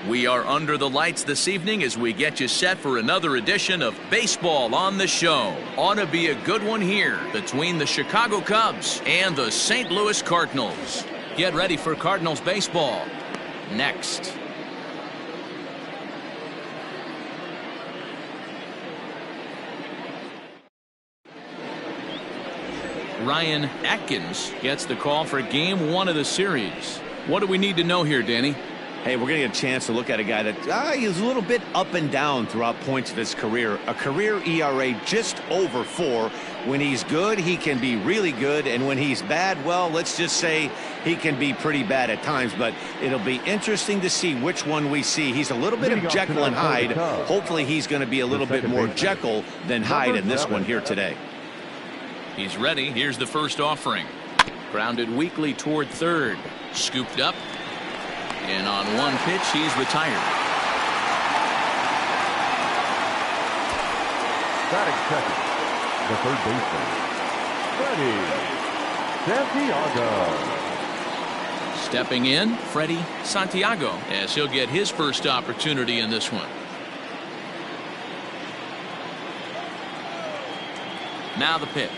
We are under the lights this evening as we get you set for another edition of Baseball on the Show. Ought to be a good one here between the Chicago Cubs and the St. Louis Cardinals. Get ready for Cardinals baseball next. Ryan Atkins gets the call for game 1 of the series. What do we need to know here, Danny? Hey, we're going to get a chance to look at a guy that is a little bit up and down throughout points of his career. A career ERA just over 4. When he's good, he can be really good. And when he's bad, well, let's just say he can be pretty bad at times. But it'll be interesting to see which one we see. He's a little bit of Jekyll and Hyde. Hopefully he's going to be a little bit more Jekyll than Hyde in this one here today. He's ready. Here's the first offering. Grounded weakly toward third. Scooped up. And on one pitch, he's retired. Batting second, the third baseman, Freddie Santiago. Stepping in, Freddie Santiago, as he'll get his first opportunity in this one. Now the pitch.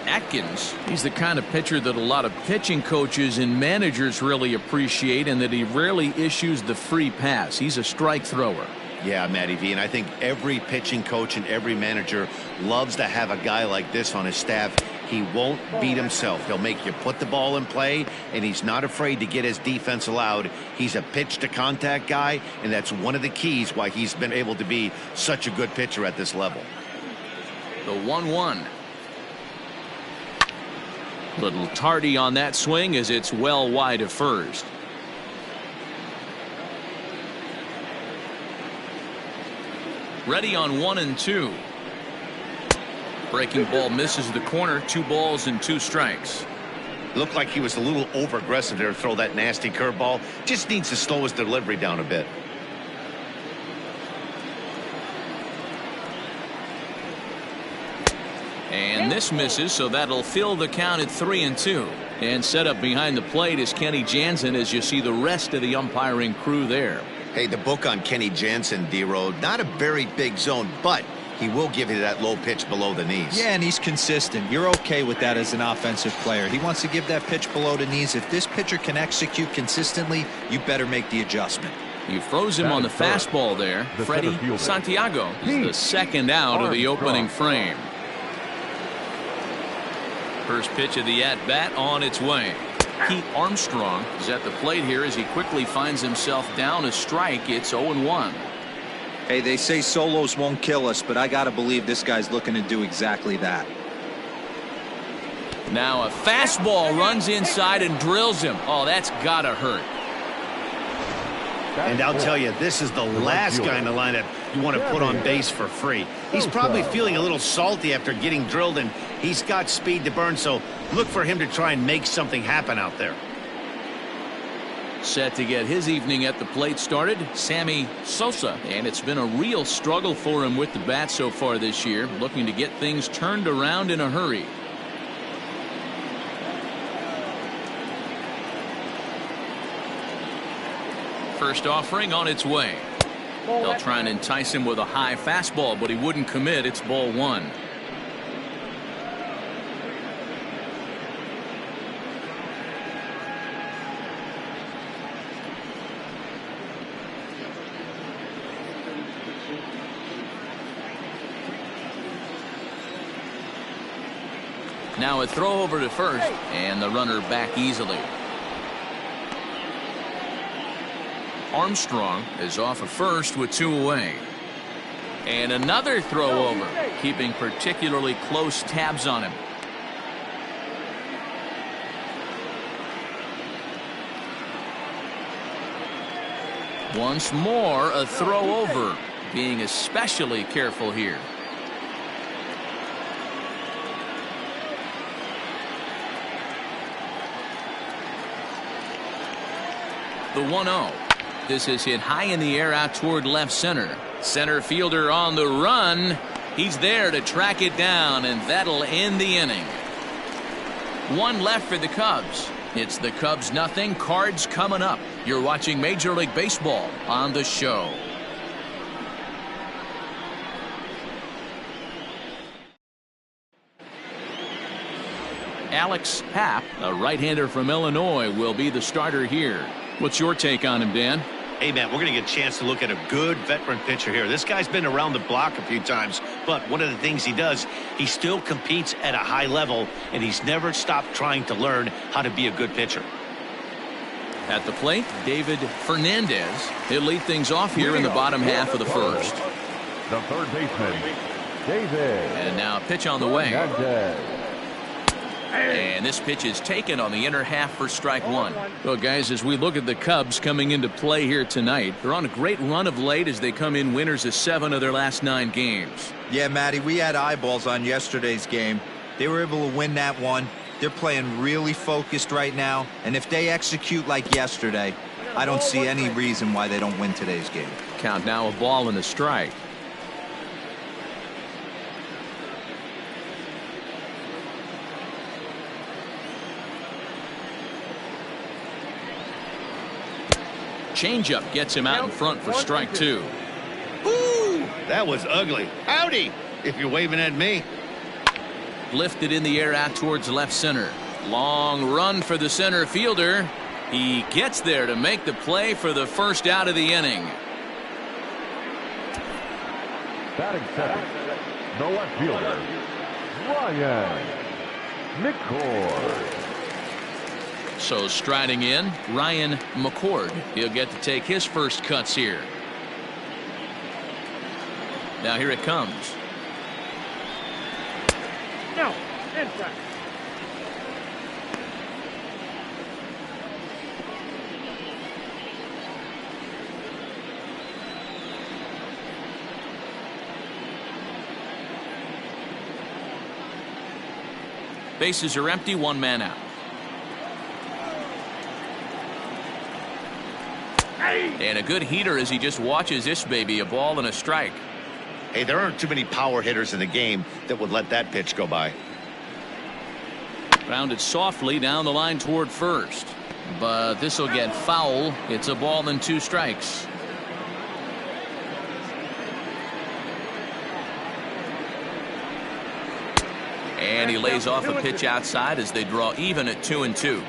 Atkins, he's the kind of pitcher that a lot of pitching coaches and managers really appreciate, and that he rarely issues the free pass. He's a strike thrower. Yeah, Matty V, and I think every pitching coach and every manager loves to have a guy like this on his staff. He won't beat himself. He'll make you put the ball in play, and he's not afraid to get his defense allowed. He's a pitch-to-contact guy, and that's one of the keys why he's been able to be such a good pitcher at this level. The 1-1. Little tardy on that swing as it's well wide of first. Ready on 1 and 2. Breaking ball misses the corner. 2 balls and 2 strikes. Looked like he was a little over aggressive there to throw that nasty curveball. Just needs to slow his delivery down a bit. And this misses, so that'll fill the count at 3 and 2. And set up behind the plate is Kenny Jansen, as you see the rest of the umpiring crew there. Hey, the book on Kenny Jansen, D-Row, not a very big zone, but he will give you that low pitch below the knees. Yeah, and he's consistent. You're okay with that as an offensive player. He wants to give that pitch below the knees. If this pitcher can execute consistently, you better make the adjustment. You froze him on the fastball there. Freddie Santiago is the second out of the opening frame. First pitch of the at-bat on its way. Pete Armstrong is at the plate here as he quickly finds himself down a strike. It's 0-1. Hey, they say solos won't kill us, but I gotta believe this guy's looking to do exactly that. Now a fastball runs inside and drills him. Oh, that's gotta hurt. And I'll tell you, this is the last guy in the lineup you want to put on base for free. He's probably feeling a little salty after getting drilled, and he's got speed to burn, so look for him to try and make something happen out there. Set to get his evening at the plate started, Sammy Sosa, and it's been a real struggle for him with the bat so far this year, looking to get things turned around in a hurry. First offering on its way. They'll try and entice him with a high fastball, but he wouldn't commit. It's ball 1. Now a throw over to first, and the runner back easily. Armstrong is off of first with 2 away. And another throw over, keeping particularly close tabs on him. Once more, a throw over, being especially careful here. The 1-0. This is hit high in the air out toward left center. Center fielder on the run. He's there to track it down, and that'll end the inning. 1 left for the Cubs. It's the Cubs nothing, Cards coming up. You're watching Major League Baseball on the show. Alex Happ, a right-hander from Illinois, will be the starter here. What's your take on him, Dan? Hey, man, we're going to get a chance to look at a good veteran pitcher here. This guy's been around the block a few times, but one of the things he does, he still competes at a high level, and he's never stopped trying to learn how to be a good pitcher. At the plate, David Fernandez. He'll lead things off here in the bottom half of the first. The third baseman, David. And now a pitch on the way. Fernandez. And this pitch is taken on the inner half for strike one. Well, guys, as we look at the Cubs coming into play here tonight, they're on a great run of late as they come in winners of 7 of their last 9 games. Yeah, Matty, we had eyeballs on yesterday's game. They were able to win that one. They're playing really focused right now, and if they execute like yesterday, I don't see any reason why they don't win today's game. Count now, a ball and a strike. Changeup gets him out in front for strike 2. Ooh, that was ugly. Howdy, if you're waving at me. Lifted in the air out towards left center. Long run for the center fielder. He gets there to make the play for the first out of the inning. Batting second, the left fielder, Ryan McCord. So striding in, Ryan McCord. He'll get to take his first cuts here. Now here it comes. No, inside. Bases are empty, 1 man out. And a good heater as he just watches this baby, a ball and a strike. Hey, there aren't too many power hitters in the game that would let that pitch go by. Grounded softly down the line toward first. But this will get foul. It's a ball and 2 strikes. And he lays off a pitch outside as they draw even at 2-2.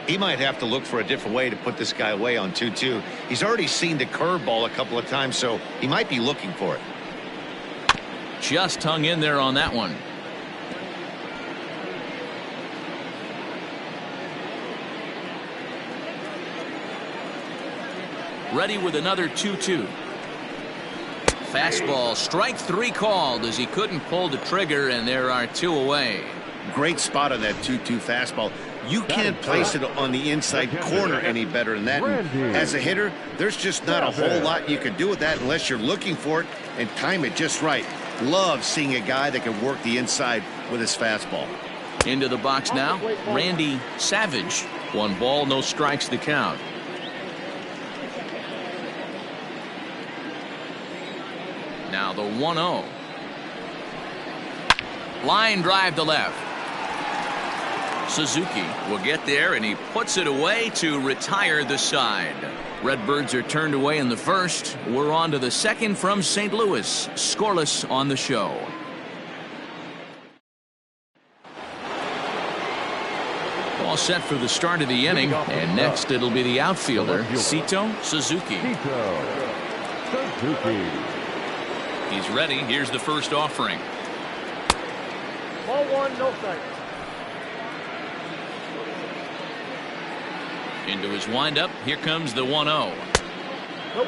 He might have to look for a different way to put this guy away on 2-2. He's already seen the curveball a couple of times, so he might be looking for it. Just hung in there on that one. Ready with another 2-2. Fastball, strike 3 called as he couldn't pull the trigger, and there are 2 away. Great spot on that 2-2 fastball. You can't place it on the inside corner any better than that. And as a hitter, there's just not a whole lot you can do with that unless you're looking for it and time it just right. Love seeing a guy that can work the inside with his fastball. Into the box now, Randy Savage. 1 ball, no strikes, the count. Now the 1-0. Line drive to left. Suzuki will get there, and he puts it away to retire the side. Redbirds are turned away in the first. We're on to the second from St. Louis. Scoreless on the show. All set for the start of the inning, and next it'll be the outfielder, Sito Suzuki. He's ready. Here's the first offering. Ball 1, no strike. Into his windup. Here comes the 1-0. Nope.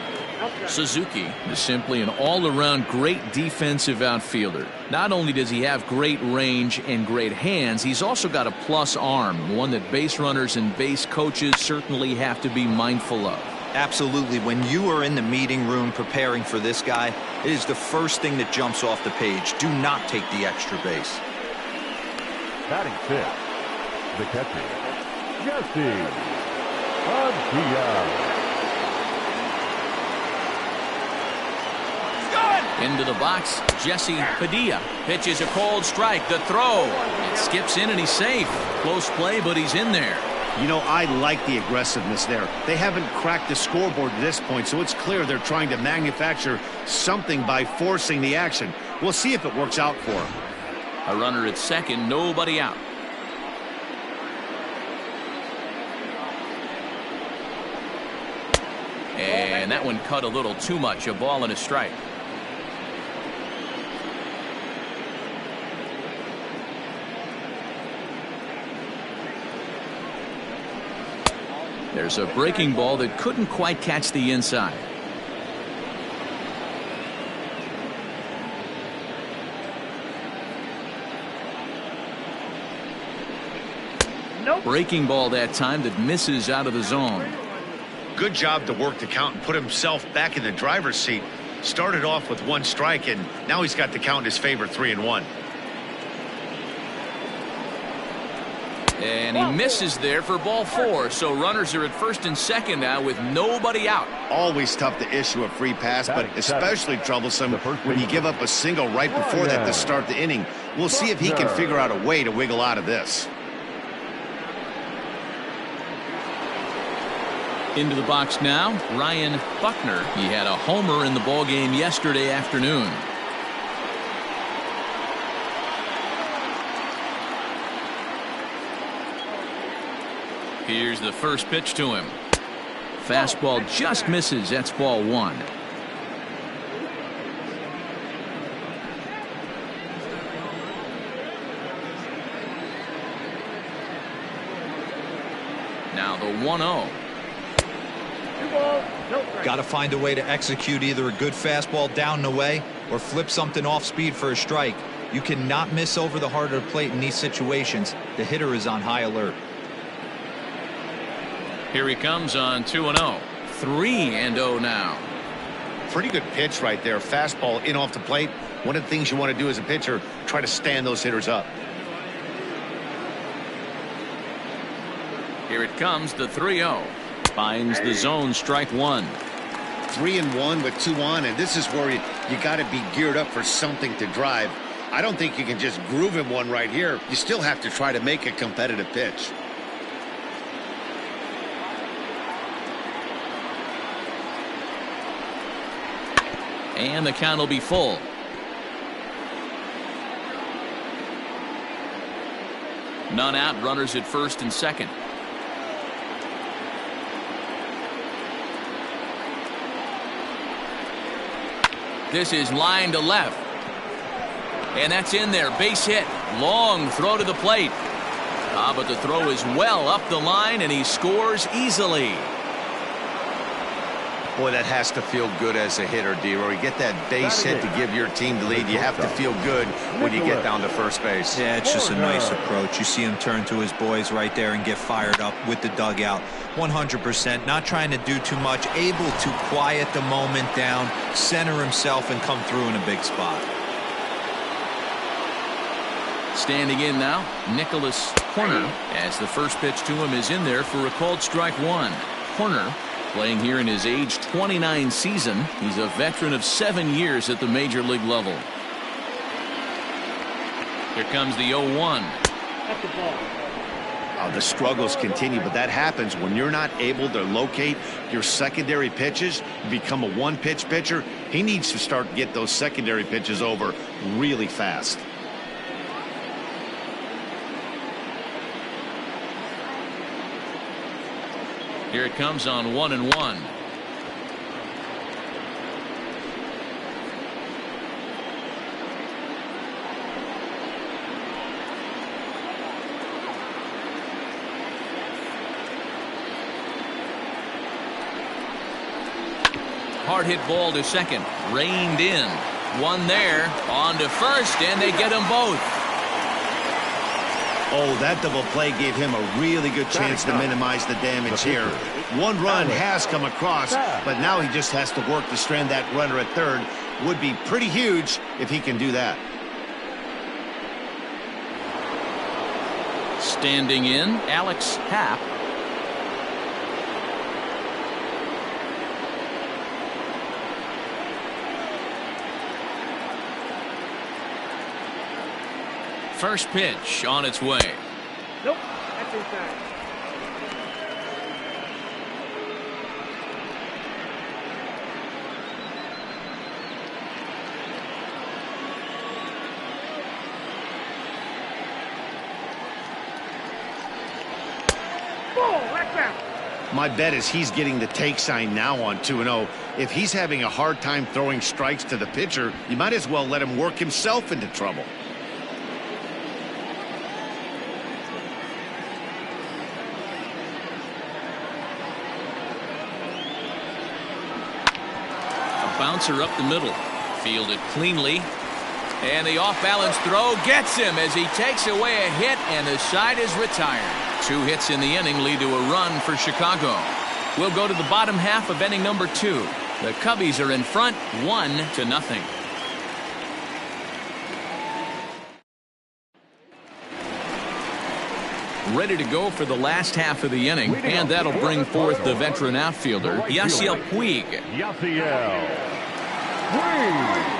Suzuki is simply an all-around great defensive outfielder. Not only does he have great range and great hands, he's also got a plus arm, one that base runners and base coaches certainly have to be mindful of. Absolutely. When you are in the meeting room preparing for this guy, it is the first thing that jumps off the page. Do not take the extra base. Batting 6, the catcher, Jesse Padilla. Into the box, Jesse Padilla pitches a cold strike. The throw. It skips in and he's safe. Close play, but he's in there. You know, I like the aggressiveness there. They haven't cracked the scoreboard at this point, so it's clear they're trying to manufacture something by forcing the action. We'll see if it works out for them. A runner at second, nobody out. And that one cut a little too much. A ball and a strike. There's a breaking ball that couldn't quite catch the inside. Nope. Breaking ball that time that misses out of the zone. Good job to work the count and put himself back in the driver's seat. Started off with 1 strike, and now he's got the count in his favor, 3-1. And he misses there for ball 4. So runners are at first and second now with nobody out. Always tough to issue a free pass, but especially troublesome when you give up a single right before that to start the inning. We'll see if he can figure out a way to wiggle out of this. Into the box now, Ryan Buckner. He had a homer in the ballgame yesterday afternoon. Here's the first pitch to him. Fastball just misses. That's ball 1. Now the 1-0. Got to find a way to execute either a good fastball down and away or flip something off speed for a strike. You cannot miss over the heart of the plate in these situations. The hitter is on high alert. Here he comes on 2-0. 3-0 now. Pretty good pitch right there. Fastball in off the plate. One of the things you want to do as a pitcher, try to stand those hitters up. Here it comes, the 3-0. Finds the zone, strike 1. 3-1 with 2 on, and this is where you got to be geared up for something to drive. I don't think you can just groove him one right here. You still have to try to make a competitive pitch. And the count will be full. None out, runners at first and second. This is line to left. And that's in there. Base hit. Long throw to the plate. But the throw is well up the line, and he scores easily. Boy, that has to feel good as a hitter, D-Roy. You get that base hit to give your team the lead. You have to feel good when you get down to first base. Yeah, it's just a nice approach. You see him turn to his boys right there and get fired up with the dugout. 100%. Not trying to do too much. Able to quiet the moment down, center himself, and come through in a big spot. Standing in now, Nicholas Horner, as the first pitch to him is in there for a called strike 1. Horner playing here in his age 29 season. He's a veteran of 7 years at the major league level. Here comes the 0-1. That's the ball. The struggles continue, but that happens when you're not able to locate your secondary pitches. You become a one-pitch pitcher. He needs to start to get those secondary pitches over really fast. Here it comes on 1-1. Hard hit ball to second. Reined in. One there. On to first, and they get them both. Oh, that double play gave him a really good chance to minimize the damage here. One run has come across, but now he just has to work to strand that runner at third. Would be pretty huge if he can do that. Standing in, Alex Happ. First pitch on its way. Nope, that's inside. Ball, that's out. My bet is he's getting the take sign now on 2-0. If he's having a hard time throwing strikes to the pitcher, you might as well let him work himself into trouble. A bouncer up the middle. Fielded cleanly. And the off-balance throw gets him as he takes away a hit, and the side is retired. 2 hits in the inning lead to a run for Chicago. We'll go to the bottom half of inning number 2. The Cubbies are in front 1-0. Ready to go for the last half of the inning, and that'll bring forth the veteran outfielder, Yasiel Puig. Yasiel Puig.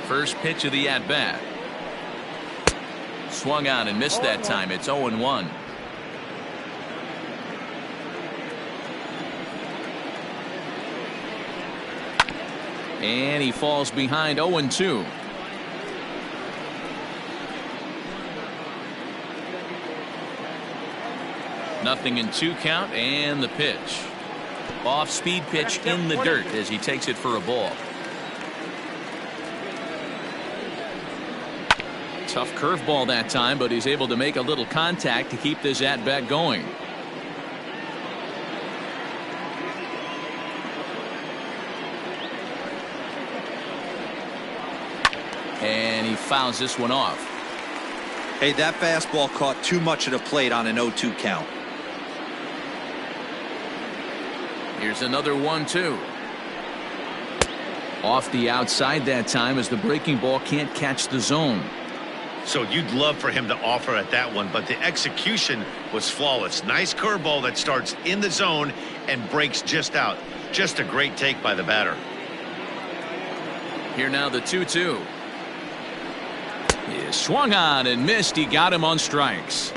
First pitch of the at-bat. Swung on and missed that time. It's 0-1. And he falls behind 0-2. Nothing in 2 count, and the pitch. Off-speed pitch in the dirt as he takes it for a ball. Tough curveball that time, but he's able to make a little contact to keep this at-bat going. And he fouls this one off. Hey, that fastball caught too much of the plate on an 0-2 count. Here's another 1-2. Off the outside that time as the breaking ball can't catch the zone. So you'd love for him to offer at that one, but the execution was flawless. Nice curveball that starts in the zone and breaks just out. Just a great take by the batter. Here now the 2-2. He swung on and missed. He got him on strikes.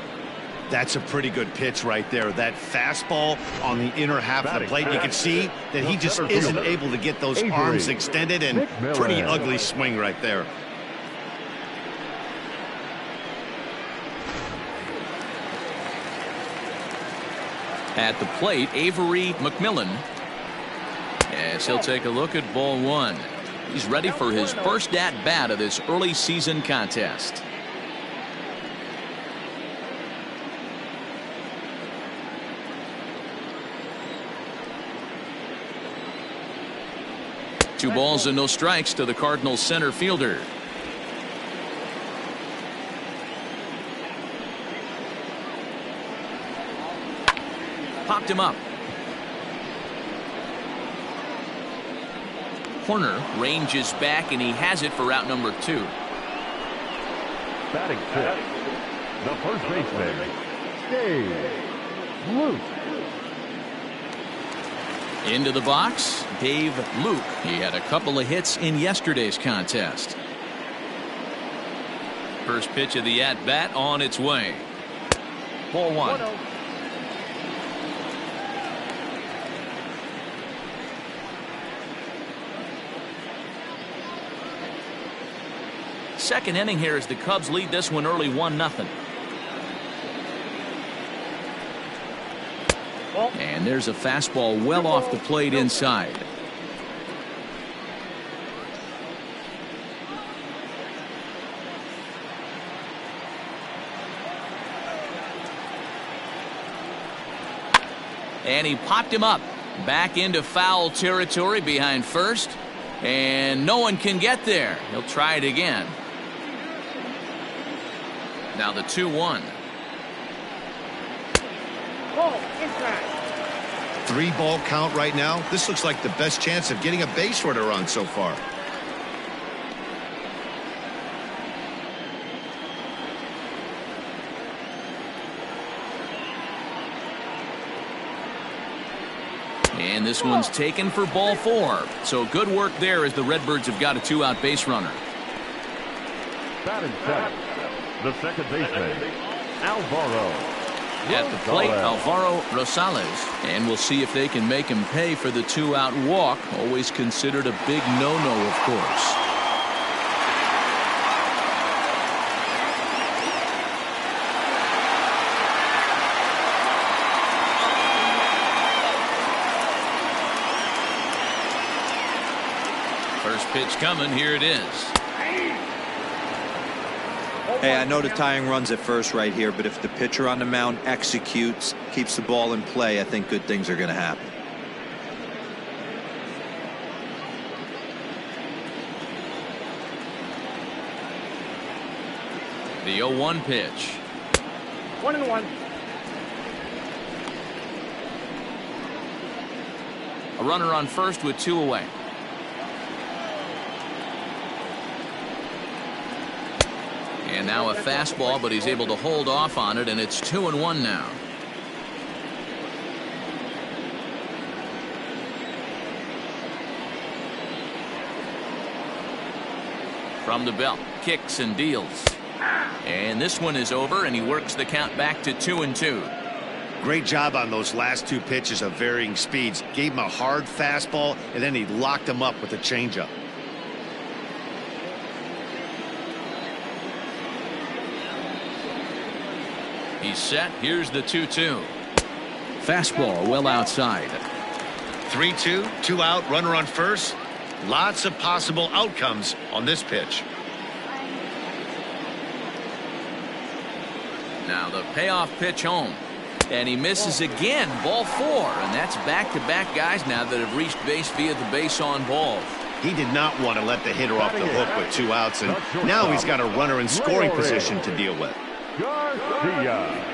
That's a pretty good pitch right there. That fastball on the inner half of the plate. You can see that he just isn't able to get those arms extended, and pretty ugly swing right there. At the plate, Avery McMillan, as he'll take a look at ball 1. He's ready for his first at-bat of this early season contest. Two balls and no strikes to the Cardinals center fielder. Popped him up. Horner ranges back, and he has it for out number 2. Batting 6, the first baseman, Dave Luke. Into the box, Dave Luke. He had a couple of hits in yesterday's contest. First pitch of the at-bat on its way. Ball 1. Second inning here as the Cubs lead this one early 1-0. And there's a fastball well off the plate inside. And he popped him up back into foul territory behind first, and no one can get there. He'll try it again. Now the 2-1. Ball, inside. 3-ball count right now. This looks like the best chance of getting a base runner on so far. And this one's taken for ball 4. So good work there as the Redbirds have got a 2-out base runner. Batting 7, the second baseman, Alvaro. At the plate, Alvaro Rosales. And we'll see if they can make him pay for the 2-out walk. Always considered a big no-no, of course. First pitch coming. Here it is. Hey, I know the tying run's at first right here, but if the pitcher on the mound executes, keeps the ball in play, I think good things are going to happen. The 0-1 pitch. 1-1. A runner on first with 2 away. And now a fastball, but he's able to hold off on it, and it's 2-1 now. From the belt, kicks and deals. And this one is over, and he works the count back to 2-2. Great job on those last 2 pitches of varying speeds. Gave him a hard fastball, and then he locked him up with a changeup. He's set. Here's the 2-2. Fastball well outside. 3-2, 2 out, runner on first. Lots of possible outcomes on this pitch. Now the payoff pitch home. And he misses again. Ball 4. And that's back-to-back guys now that have reached base via the base on balls. He did not want to let the hitter off the hook with 2 outs, and now he's got a runner in scoring position to deal with. Garcia.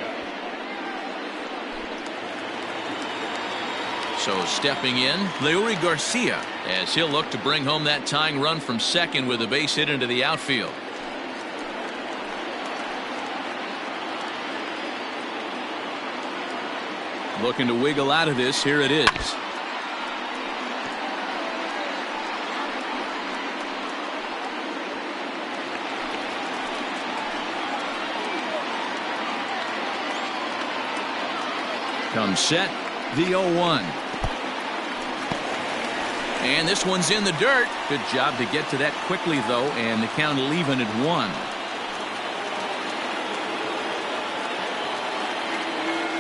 So stepping in, Leury Garcia, as he'll look to bring home that tying run from second with a base hit into the outfield. Looking to wiggle out of this. Here it is. Comes set. The 0-1. And this one's in the dirt. Good job to get to that quickly, though, and the count even at 1.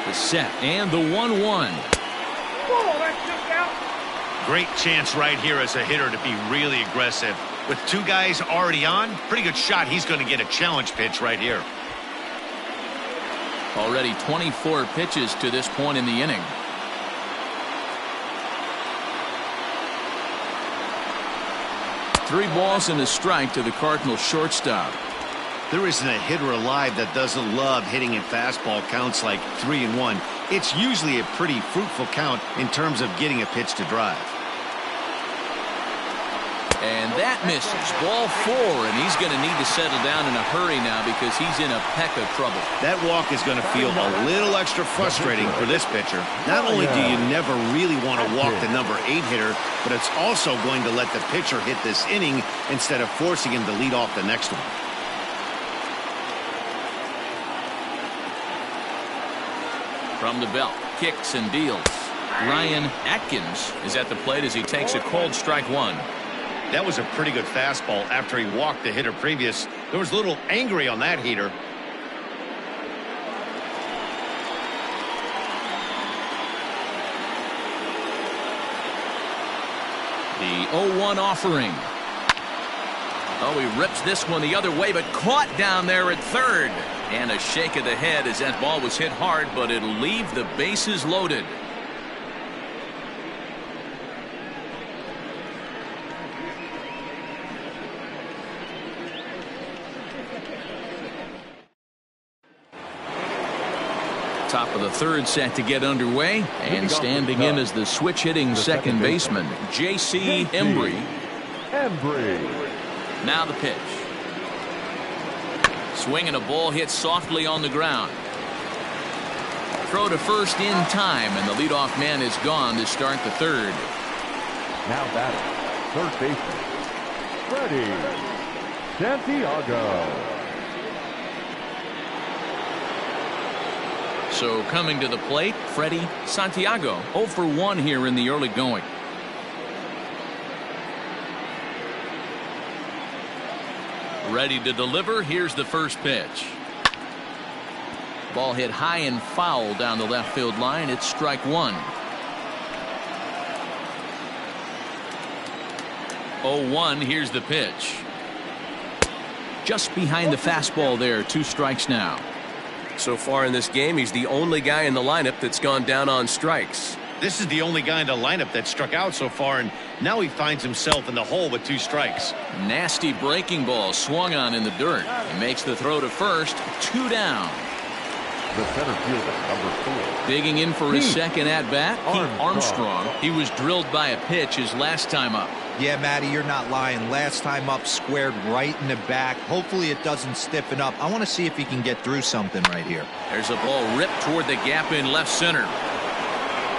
The set and the 1-1. Oh, that's knocked out. Great chance right here as a hitter to be really aggressive. With 2 guys already on, pretty good shot. He's going to get a challenge pitch right here. Already 24 pitches to this point in the inning. Three balls and a strike to the Cardinals shortstop. There isn't a hitter alive that doesn't love hitting in fastball counts like 3-1. It's usually a pretty fruitful count in terms of getting a pitch to drive. And that misses. Ball 4, and he's going to need to settle down in a hurry now because he's in a peck of trouble. That walk is going to feel a little extra frustrating for this pitcher. Not only do you never really want to walk the number 8 hitter, but it's also going to let the pitcher hit this inning instead of forcing him to lead off the next one. From the belt, kicks and deals. Ryan Atkins is at the plate as he takes a cold strike 1. That was a pretty good fastball after he walked the hitter previous. There was a little angry on that heater. The 0-1 offering. Oh, he rips this one the other way, but caught down there at third. And a shake of the head as that ball was hit hard, but it'll leave the bases loaded. Top of the third set to get underway, and standing in as the switch hitting second baseman, J.C. Embry. Now the pitch. Swinging a ball hit softly on the ground. Throw to first in time, and the leadoff man is gone to start the third. Now batting, third baseman, Freddie Santiago. So coming to the plate, Freddie Santiago, 0 for 1 here in the early going. Ready to deliver. Here's the first pitch. Ball hit high and foul down the left field line. It's strike 1. 0-1. Here's the pitch. Just behind the fastball there. 2 strikes now. So far in this game, he's the only guy in the lineup that's gone down on strikes. This is the only guy in the lineup that struck out so far, and now he finds himself in the hole with 2 strikes. Nasty breaking ball swung on in the dirt. He makes the throw to first. 2 down. The center fielder, number 4. Digging in for his second at bat, Pete Armstrong. He was drilled by a pitch his last time up. Yeah, Matty, you're not lying. Last time up, squared right in the back. Hopefully it doesn't stiffen up. I want to see if he can get through something right here. There's a ball ripped toward the gap in left center.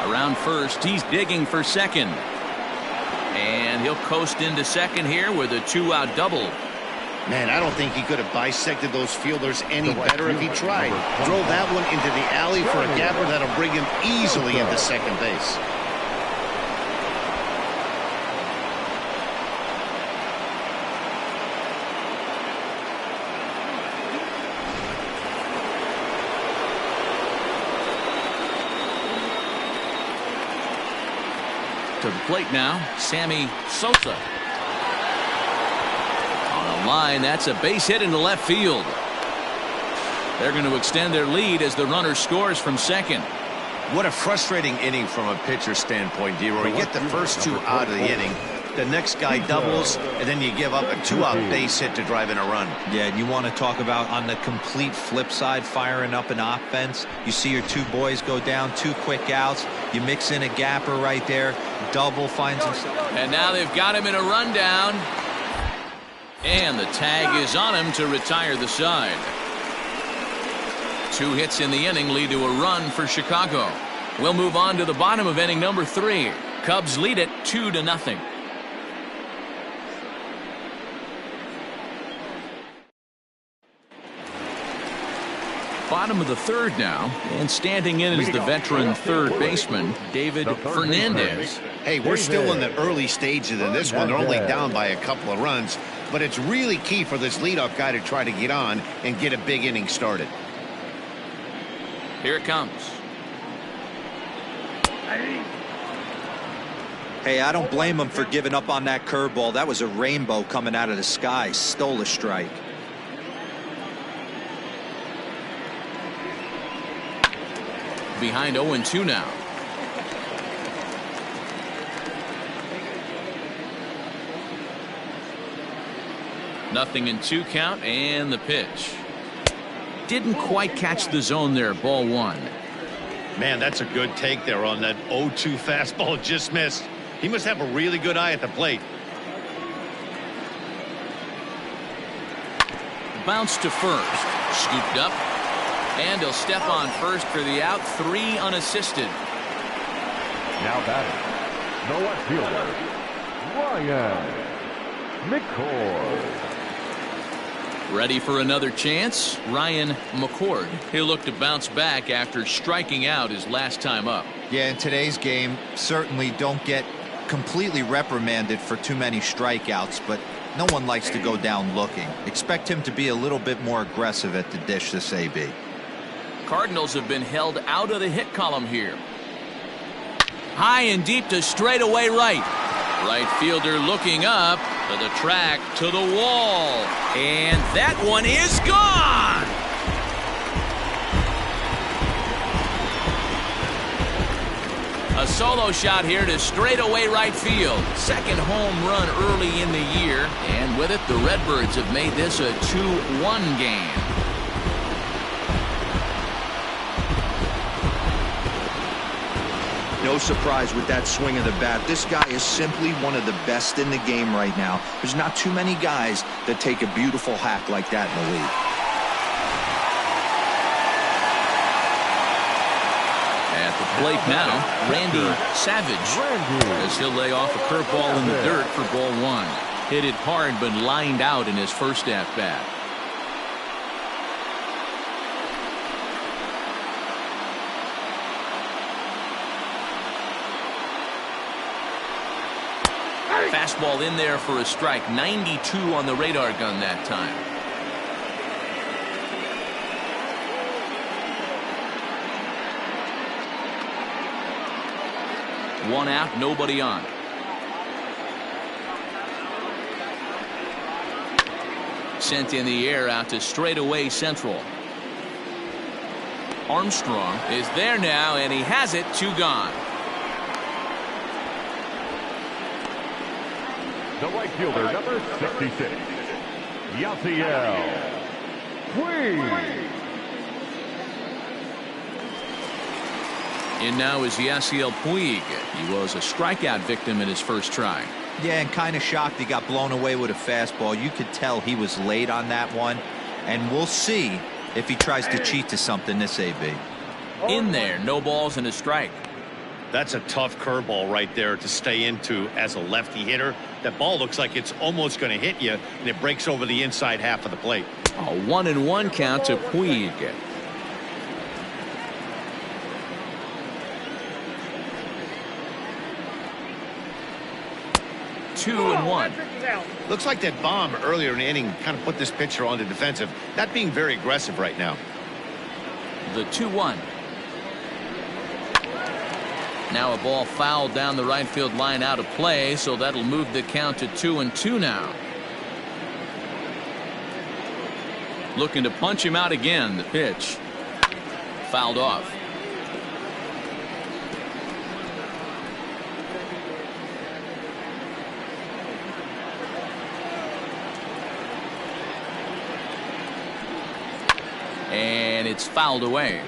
Around first, he's digging for second. And he'll coast into second here with a 2-out double. Man, I don't think he could have bisected those fielders any better if he tried. Throw that one into the alley for a gapper that'll bring him easily into second base. To the plate now, Sammy Sosa. On a line, that's a base hit into left field. They're going to extend their lead as the runner scores from second. What a frustrating inning from a pitcher standpoint, D-Roy. You get the first 2 out of the inning, the next guy doubles, and then you give up a 2-out base hit to drive in a run. Yeah, and you want to talk about on the complete flip side, firing up an offense. You see your 2 boys go down, 2 quick outs. You mix in a gapper right there. Double finds himself. And now they've got him in a rundown. And the tag is on him to retire the side. 2 hits in the inning lead to a run for Chicago. We'll move on to the bottom of inning number 3. Cubs lead it 2-0. Bottom of the 3rd now, and standing in is the veteran third baseman, David Fernandez. Hey, we're still in the early stages of this one. They're only down by a couple of runs, but it's really key for this leadoff guy to try to get on and get a big inning started. Here it comes. Hey, I don't blame him for giving up on that curveball. That was a rainbow coming out of the sky. Stole a strike. Behind 0-2 now. Nothing in 2 count, and the pitch. Didn't quite catch the zone there. Ball 1. Man, that's a good take there on that 0-2 fastball. Just missed. He must have a really good eye at the plate. Bounce to first. Scooped up. And he'll step on first for the out. 3 unassisted. Now batting, the left fielder, Ryan McCord. Ready for another chance? Ryan McCord. He'll look to bounce back after striking out his last time up. Yeah, in today's game, certainly don't get completely reprimanded for too many strikeouts, but no one likes to go down looking. Expect him to be a little bit more aggressive at the dish this AB. Cardinals have been held out of the hit column here. High and deep to straightaway right. Right fielder looking up to the track, to the wall. And that one is gone. A solo shot here to straightaway right field. Second home run early in the year. And with it, the Redbirds have made this a 2-1 game. No surprise with that swing of the bat. This guy is simply one of the best in the game right now. There's not too many guys that take a beautiful hack like that in the league. At the plate now, Randy Savage, as he'll lay off a curveball in the dirt for ball 1. Hit it hard but lined out in his first at bat. Fastball in there for a strike. 92 on the radar gun that time. One out, nobody on. sent in the air out to straightaway central. Armstrong is there now, and he has it. 2 gone. The right fielder, number 66, Yasiel. In now is Yasiel Puig. He was a strikeout victim in his first try. Yeah, and kind of shocked he got blown away with a fastball. You could tell he was late on that one, and we'll see if he tries to cheat to something this AB. In there, no balls and a strike. That's a tough curveball right there to stay into as a lefty hitter. That ball looks like it's almost going to hit you, and it breaks over the inside half of the plate. A 1-1 count to Puig. Two and one. Looks like that bomb earlier in the inning kind of put this pitcher on the defensive. Not being very aggressive right now. The 2-1. Now a ball fouled down the right field line out of play, so that'll move the count to 2-2 now. Looking to punch him out again. The pitch fouled off. And it's fouled away.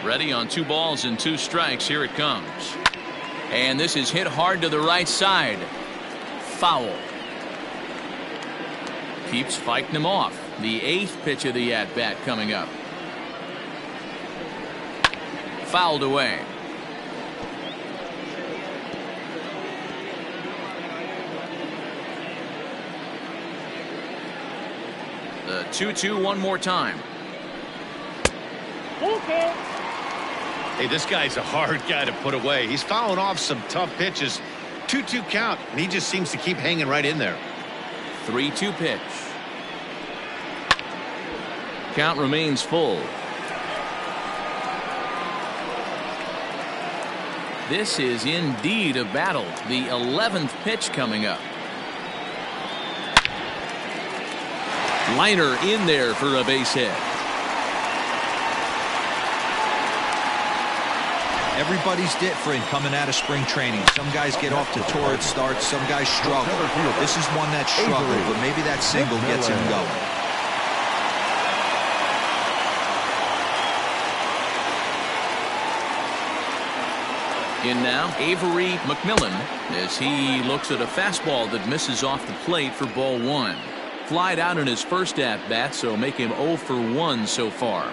Ready on 2 balls and 2 strikes. Here it comes. And this is hit hard to the right side. Foul. Keeps fighting him off. The 8th pitch of the at-bat coming up. Fouled away. The 2-2 one more time. Okay. Hey, this guy's a hard guy to put away. He's fouling off some tough pitches. 2-2 count, and he just seems to keep hanging right in there. 3-2 pitch. Count remains full. This is indeed a battle. The 11th pitch coming up. Liner in there for a base hit. Everybody's different coming out of spring training. Some guys get off to torrid starts. Some guys struggle. This is one that struggled, but maybe that single gets him going. In now, Avery McMillan, as he looks at a fastball that misses off the plate for ball 1. Flied out in his first at-bat, so make him 0 for 1 so far.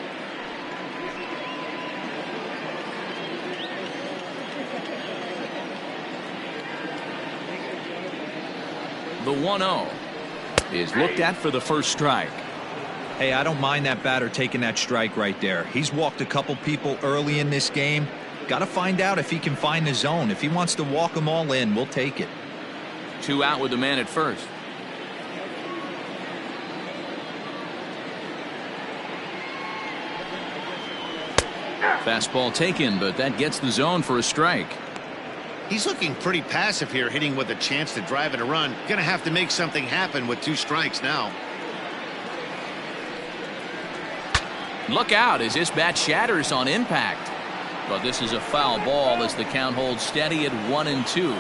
The 1-0 is looked at for the first strike. Hey, I don't mind that batter taking that strike right there. He's walked a couple people early in this game. Got to find out if he can find the zone. If he wants to walk them all in, we'll take it. 2 out with the man at first. Fastball taken, but that gets the zone for a strike. He's looking pretty passive here, hitting with a chance to drive in a run. Gonna have to make something happen with 2 strikes now. Look out as this bat shatters on impact. But this is a foul ball as the count holds steady at 1-2.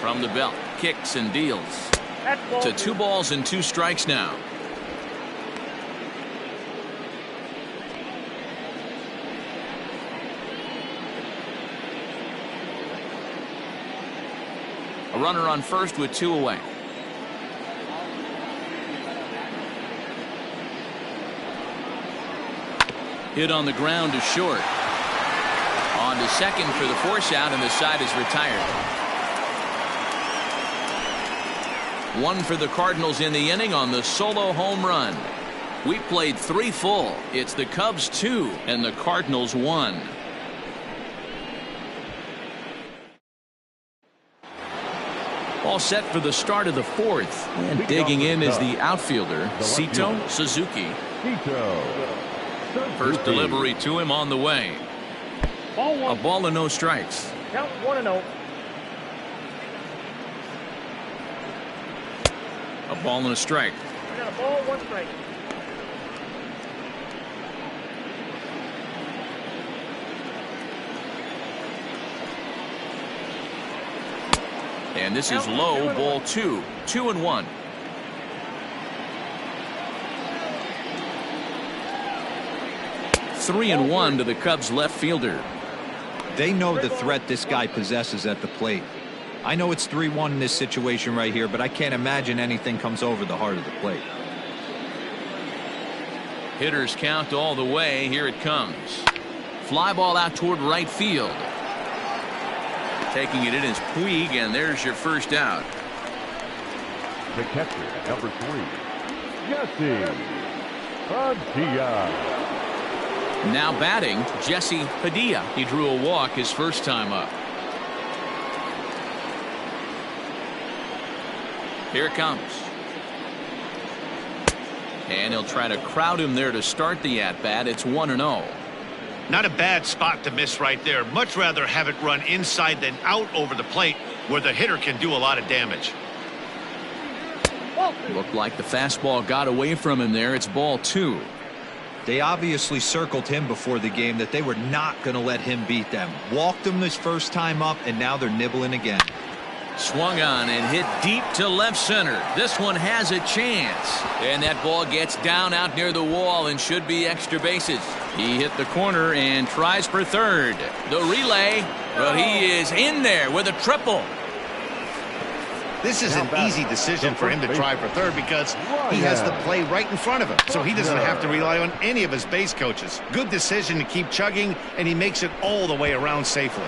From the belt, kicks and deals. To 2 balls and 2 strikes now. A runner on first with 2 away. Hit on the ground to short. On to second for the force out, and the side is retired. 1 for the Cardinals in the inning on the solo home run. We played 3 full. It's the Cubs 2 and the Cardinals 1. All set for the start of the 4th. And digging in is the outfielder, Sito Suzuki. First delivery to him on the way. Ball A one. ball and no strikes. Count 1-0. A ball and a strike. We got a ball, 1 strike. And this is low, ball 2. 2-1. Three and one to the Cubs left fielder. They know the threat this guy possesses at the plate. I know it's 3-1 in this situation right here, but I can't imagine anything comes over the heart of the plate. Hitters count all the way. Here it comes. Fly ball out toward right field. Taking it in is Puig, and there's your first out. The catcher, number 3, Jesse Padilla. Now batting, Jesse Padilla. He drew a walk his first time up. Here it comes. And he'll try to crowd him there to start the at-bat. It's 1-0. Not a bad spot to miss right there. Much rather have it run inside than out over the plate where the hitter can do a lot of damage. Looked like the fastball got away from him there. It's ball 2. They obviously circled him before the game that they were not going to let him beat them. Walked him his first time up, and now they're nibbling again. Swung on and hit deep to left center. This one has a chance. And that ball gets down out near the wall and should be extra bases. He hit the corner and tries for third. The relay, but he is in there with a triple. This is an easy decision for him to try for third because he has the play right in front of him, so he doesn't have to rely on any of his base coaches. Good decision to keep chugging, and he makes it all the way around safely.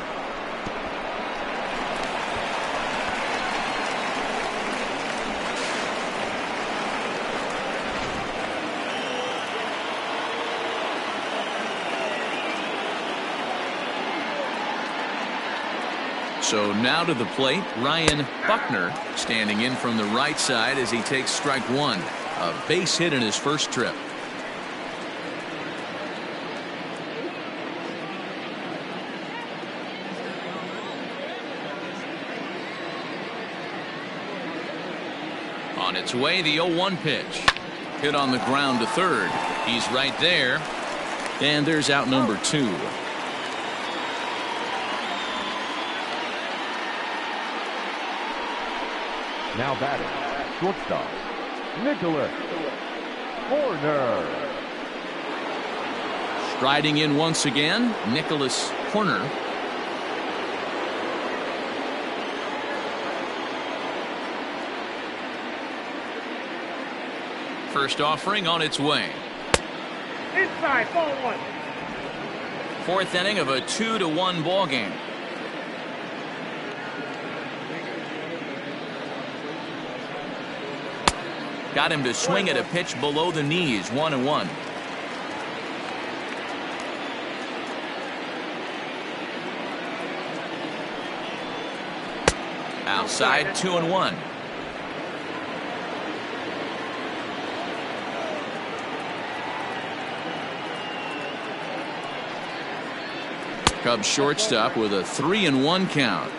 So now to the plate, Ryan Buckner standing in from the right side as he takes strike 1. A base hit in his first trip. On its way, the 0-1 pitch. Hit on the ground to third. He's right there. And there's out number 2. Now batting, shortstop, Nicholas Horner. Striding in once again, Nicholas Horner. First offering on its way. Inside, ball 1. Fourth inning of a 2-1 ball game. Got him to swing at a pitch below the knees. 1-1. Outside, 2-1. Cubs shortstop with a 3-1 count.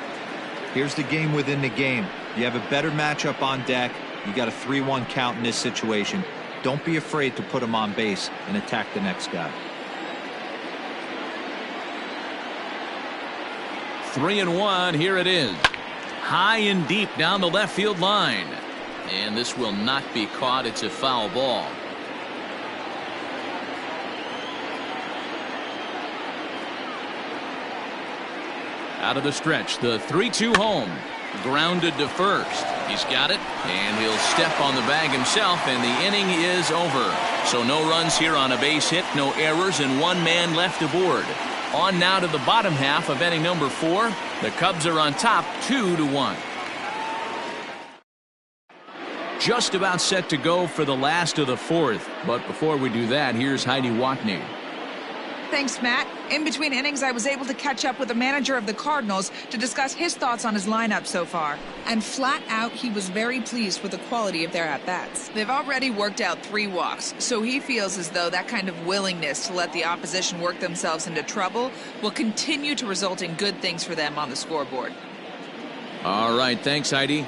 Here's the game within the game. You have a better matchup on deck. You got a 3-1 count in this situation. Don't be afraid to put him on base and attack the next guy. 3-1. Here it is. High and deep down the left field line. And this will not be caught. It's a foul ball. Out of the stretch, the 3-2 home. Grounded to first. He's got it, and he'll step on the bag himself, and the inning is over. So no runs here on a base hit, no errors, and 1 man left aboard. On now to the bottom half of inning number 4. The Cubs are on top 2-1. Just about set to go for the last of the 4th. But before we do that, here's Heidi Watney. Thanks, Matt. In between innings, I was able to catch up with the manager of the Cardinals to discuss his thoughts on his lineup so far. And flat out, he was very pleased with the quality of their at-bats. They've already worked out 3 walks, so he feels as though that kind of willingness to let the opposition work themselves into trouble will continue to result in good things for them on the scoreboard. All right, thanks, Heidi.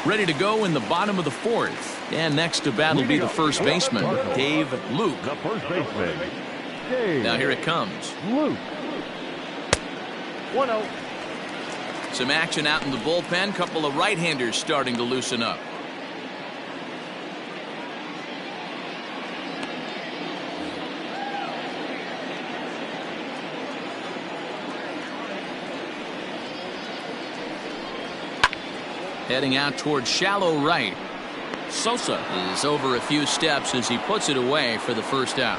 Ready to go in the bottom of the 4th. And next to bat will be the first baseman, Dave Luke. The first baseman, Dave. Now here it comes. Luke. 1-0. Some action out in the bullpen. Couple of right-handers starting to loosen up. Heading out towards shallow right. Sosa is over a few steps as he puts it away for the first out.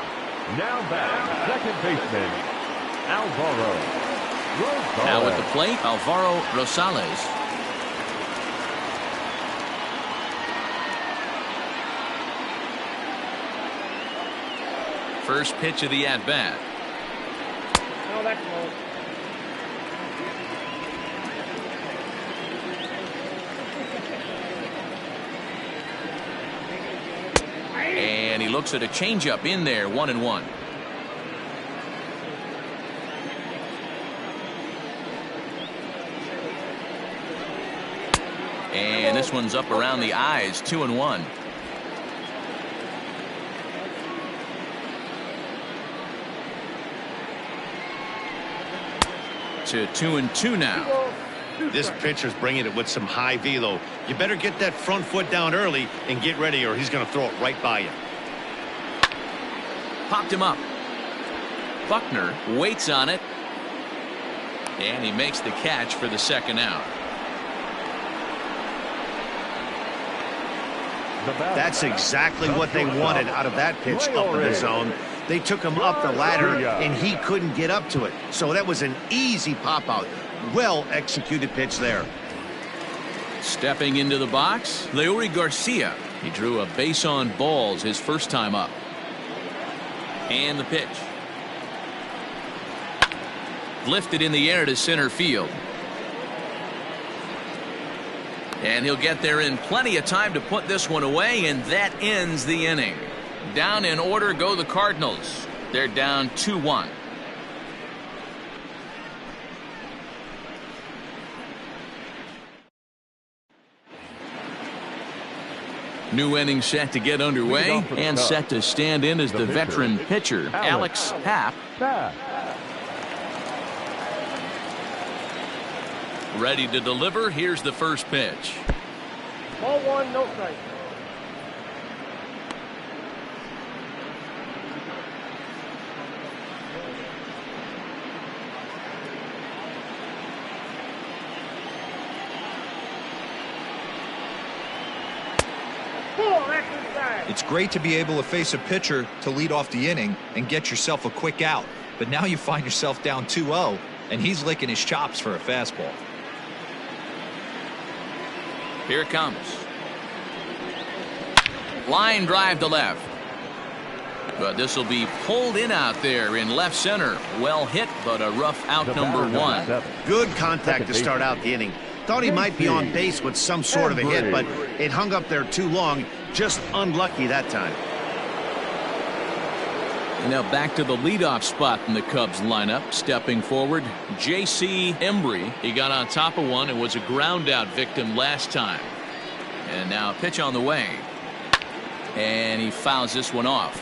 Now batting, second baseman, Alvaro Rosales. Now at the plate, Alvaro Rosales. First pitch of the at-bat. No, that's low. And he looks at a changeup in there, 1-1. And this one's up around the eyes, 2-1. To 2-2 now. This pitcher's bringing it with some high velo. You better get that front foot down early and get ready, or he's going to throw it right by you. Popped him up. Buckner waits on it. And he makes the catch for the second out. That's exactly what they wanted out of that pitch up in the zone. They took him up the ladder, and he couldn't get up to it. So that was an easy pop-out. Well executed pitch there. Stepping into the box, Leury Garcia. He drew a base on balls his first time up. And the pitch. Lifted in the air to center field. And he'll get there in plenty of time to put this one away, and that ends the inning. Down in order go the Cardinals. They're down 2-1. New inning set to get underway, and set to stand in as the veteran pitcher, Alex Happ. Ready to deliver. Here's the first pitch. Ball 1, no strike. It's great to be able to face a pitcher to lead off the inning and get yourself a quick out. But now you find yourself down 2-0, and he's licking his chops for a fastball. Here it comes. Line drive to left. But this will be pulled in out there in left center. Well hit, but a rough out, number 1. Good contact to start out the inning. Thought he might be on base with some sort of a hit, but it hung up there too long. Just unlucky that time. And now back to the leadoff spot in the Cubs lineup. Stepping forward, J.C. Embry. He got on top of one and was a ground out victim last time. And now a pitch on the way. And he fouls this one off.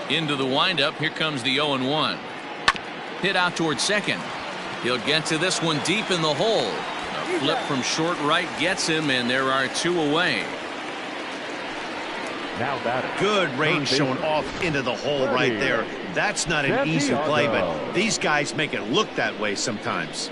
Into the windup. Here comes the 0-1. Hit out towards second. He'll get to this one deep in the hole. A flip from short right gets him, and there are 2 away. Now batting. Good range shown off into the hole right there. That's not an easy play, but these guys make it look that way sometimes.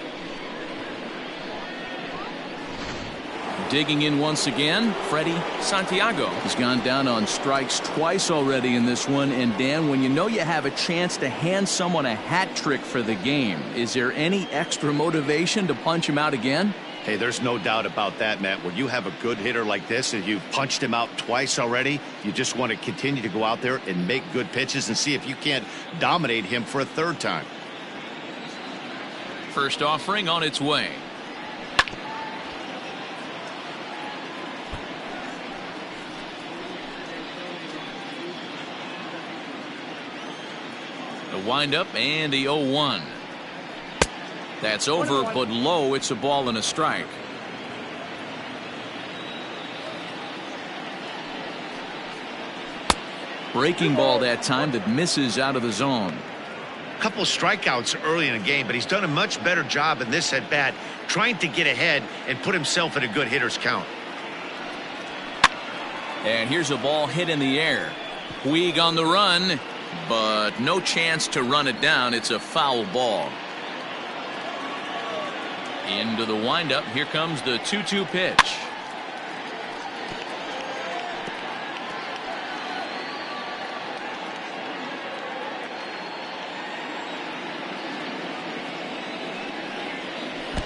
Digging in once again, Freddie Santiago has gone down on strikes twice already in this one. And Dan, when you know you have a chance to hand someone a hat trick for the game, is there any extra motivation to punch him out again? Hey, there's no doubt about that, Matt. When you have a good hitter like this and you've punched him out twice already, you just want to continue to go out there and make good pitches and see if you can't dominate him for a third time. First offering on its way. The windup and the 0-1. That's over, but low. It's a ball and a strike. Breaking ball that time that misses out of the zone. Couple strikeouts early in the game, but he's done a much better job in this at bat trying to get ahead and put himself in a good hitter's count. And here's a ball hit in the air. Puig on the run, but no chance to run it down. It's a foul ball. Into the windup. Here comes the 2-2 pitch.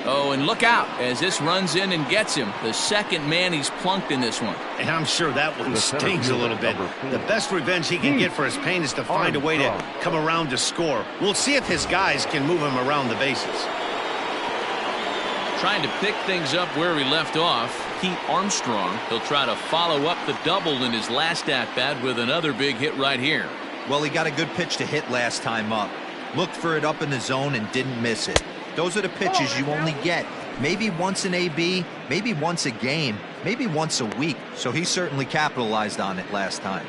Oh, and look out as this runs in and gets him. The second man he's plunked in this one. And I'm sure that one stings a little bit. The best revenge he can get for his pain is to find a way to come around to score. We'll see if his guys can move him around the bases. Trying to pick things up where he left off. Pete Armstrong. He'll try to follow up the double in his last at-bat with another big hit right here. Well, he got a good pitch to hit last time up. Looked for it up in the zone and didn't miss it. Those are the pitches you only get maybe once in AB, maybe once a game, maybe once a week. So he certainly capitalized on it last time.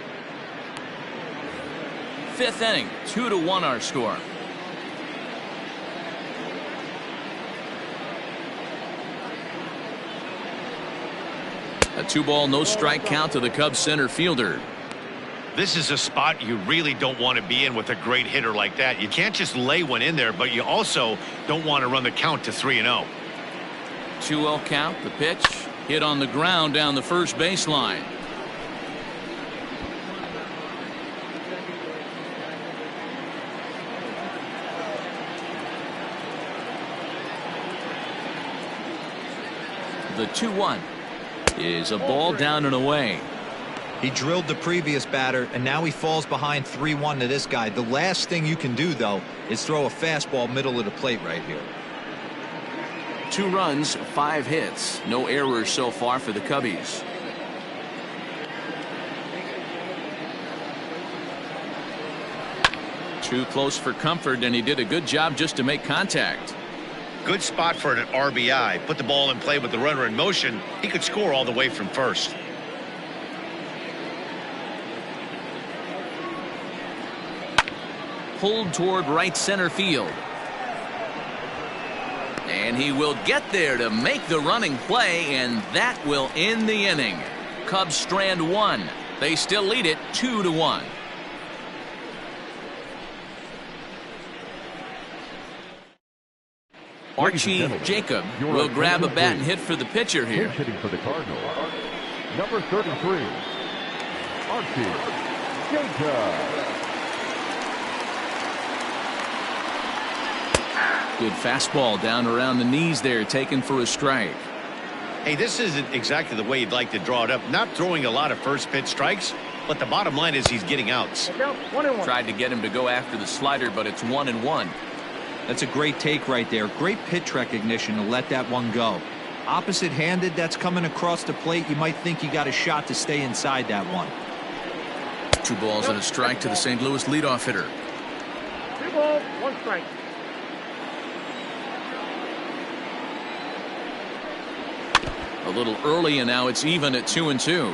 Fifth inning, 2-1 our score. A 2-ball, no strike count to the Cubs center fielder. This is a spot you really don't want to be in with a great hitter like that. You can't just lay one in there, but you also don't want to run the count to 3-0. 2-0 count. The pitch hit on the ground down the first baseline. The 2-1 is a ball down and away. He drilled the previous batter, and now he falls behind 3-1 to this guy. The last thing you can do, though, is throw a fastball middle of the plate right here. 2 runs, 5 hits. No errors so far for the Cubbies. Too close for comfort, and he did a good job just to make contact. Good spot for an RBI. Put the ball in play with the runner in motion. He could score all the way from first. Pulled toward right center field. And he will get there to make the running play, and that will end the inning. Cubs strand 1. They still lead it 2-1. Archie Jacob will grab a bat and hit for the pitcher here. Hitting for the Cardinals, number 33, Archie Jacob. Good fastball down around the knees there, taken for a strike. Hey, this isn't exactly the way you'd like to draw it up. Not throwing a lot of first pitch strikes, but the bottom line is he's getting outs. 1-1. Tried to get him to go after the slider, but it's 1-1. That's a great take right there. Great pitch recognition to let that one go. Opposite-handed, that's coming across the plate. You might think you got a shot to stay inside that one. 2 balls and a strike to the St. Louis leadoff hitter. 3 balls, 1 strike. A little early, and now it's even at 2-2.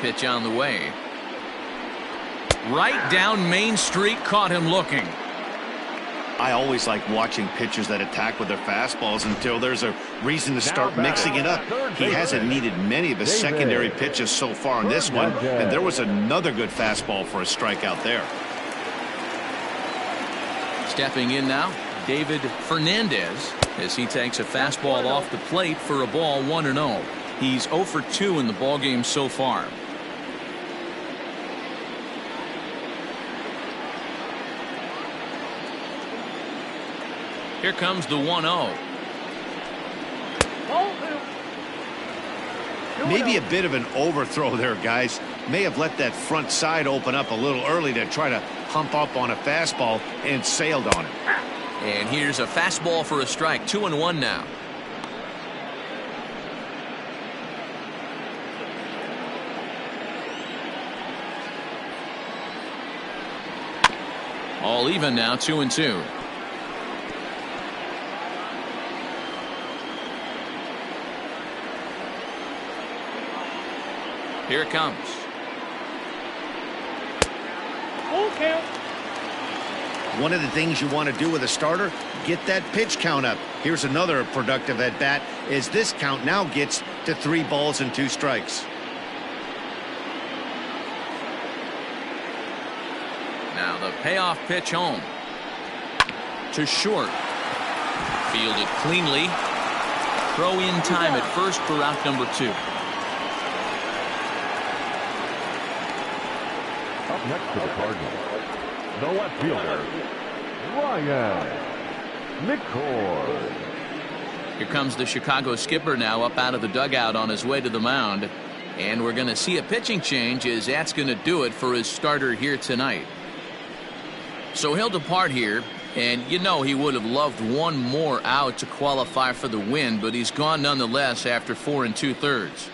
Pitch on the way. Right down Main Street, caught him looking. I always like watching pitchers that attack with their fastballs until there's a reason to start mixing it up. He hasn't needed many of his secondary pitches so far in this one, and there was another good fastball for a strikeout there. Stepping in now, David Fernandez, as he takes a fastball off the plate for a ball 1-0. He's 0 for 2 in the ballgame so far. Here comes the 1-0. Maybe a bit of an overthrow there, guys. May have let that front side open up a little early to try to hump up on a fastball and sailed on it. And here's a fastball for a strike. 2-1 now. All even now, 2-2. Here it comes. One of the things you want to do with a starter, get that pitch count up. Here's another productive at bat as this count now gets to 3 balls and 2 strikes. Now the payoff pitch home. To short. Fielded cleanly. Throw in time at first for out number 2. Up next to the Cardinals, the left fielder, Ryan McCord. Here comes the Chicago skipper now up out of the dugout on his way to the mound. And we're going to see a pitching change as that's going to do it for his starter here tonight. So he'll depart here, and you know he would have loved one more out to qualify for the win, but he's gone nonetheless after 4 2/3.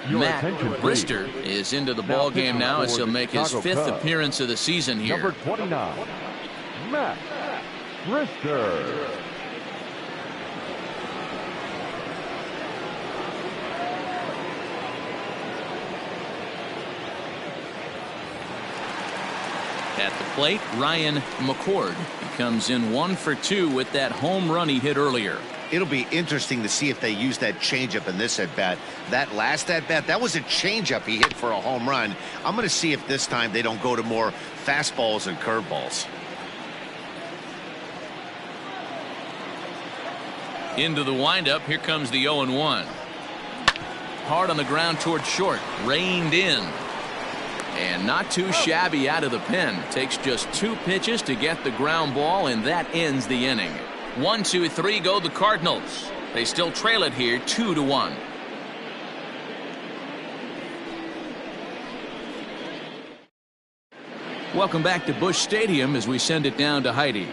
Matt Brister is into the ball game now as he'll make his 5th appearance of the season here. Number 29, Matt Brister. At the plate, Ryan McCord. He comes in 1 for 2 with that home run he hit earlier. It'll be interesting to see if they use that changeup in this at-bat. That last at-bat, that was a changeup he hit for a home run. I'm going to see if this time they don't go to more fastballs and curveballs. Into the windup. Here comes the 0-1. Hard on the ground toward short. Reined in. And not too shabby out of the pen. Takes just 2 pitches to get the ground ball, and that ends the inning. 1, 2, 3 go the Cardinals. They still trail it here 2-1. Welcome back to Busch Stadium as we send it down to Heidi.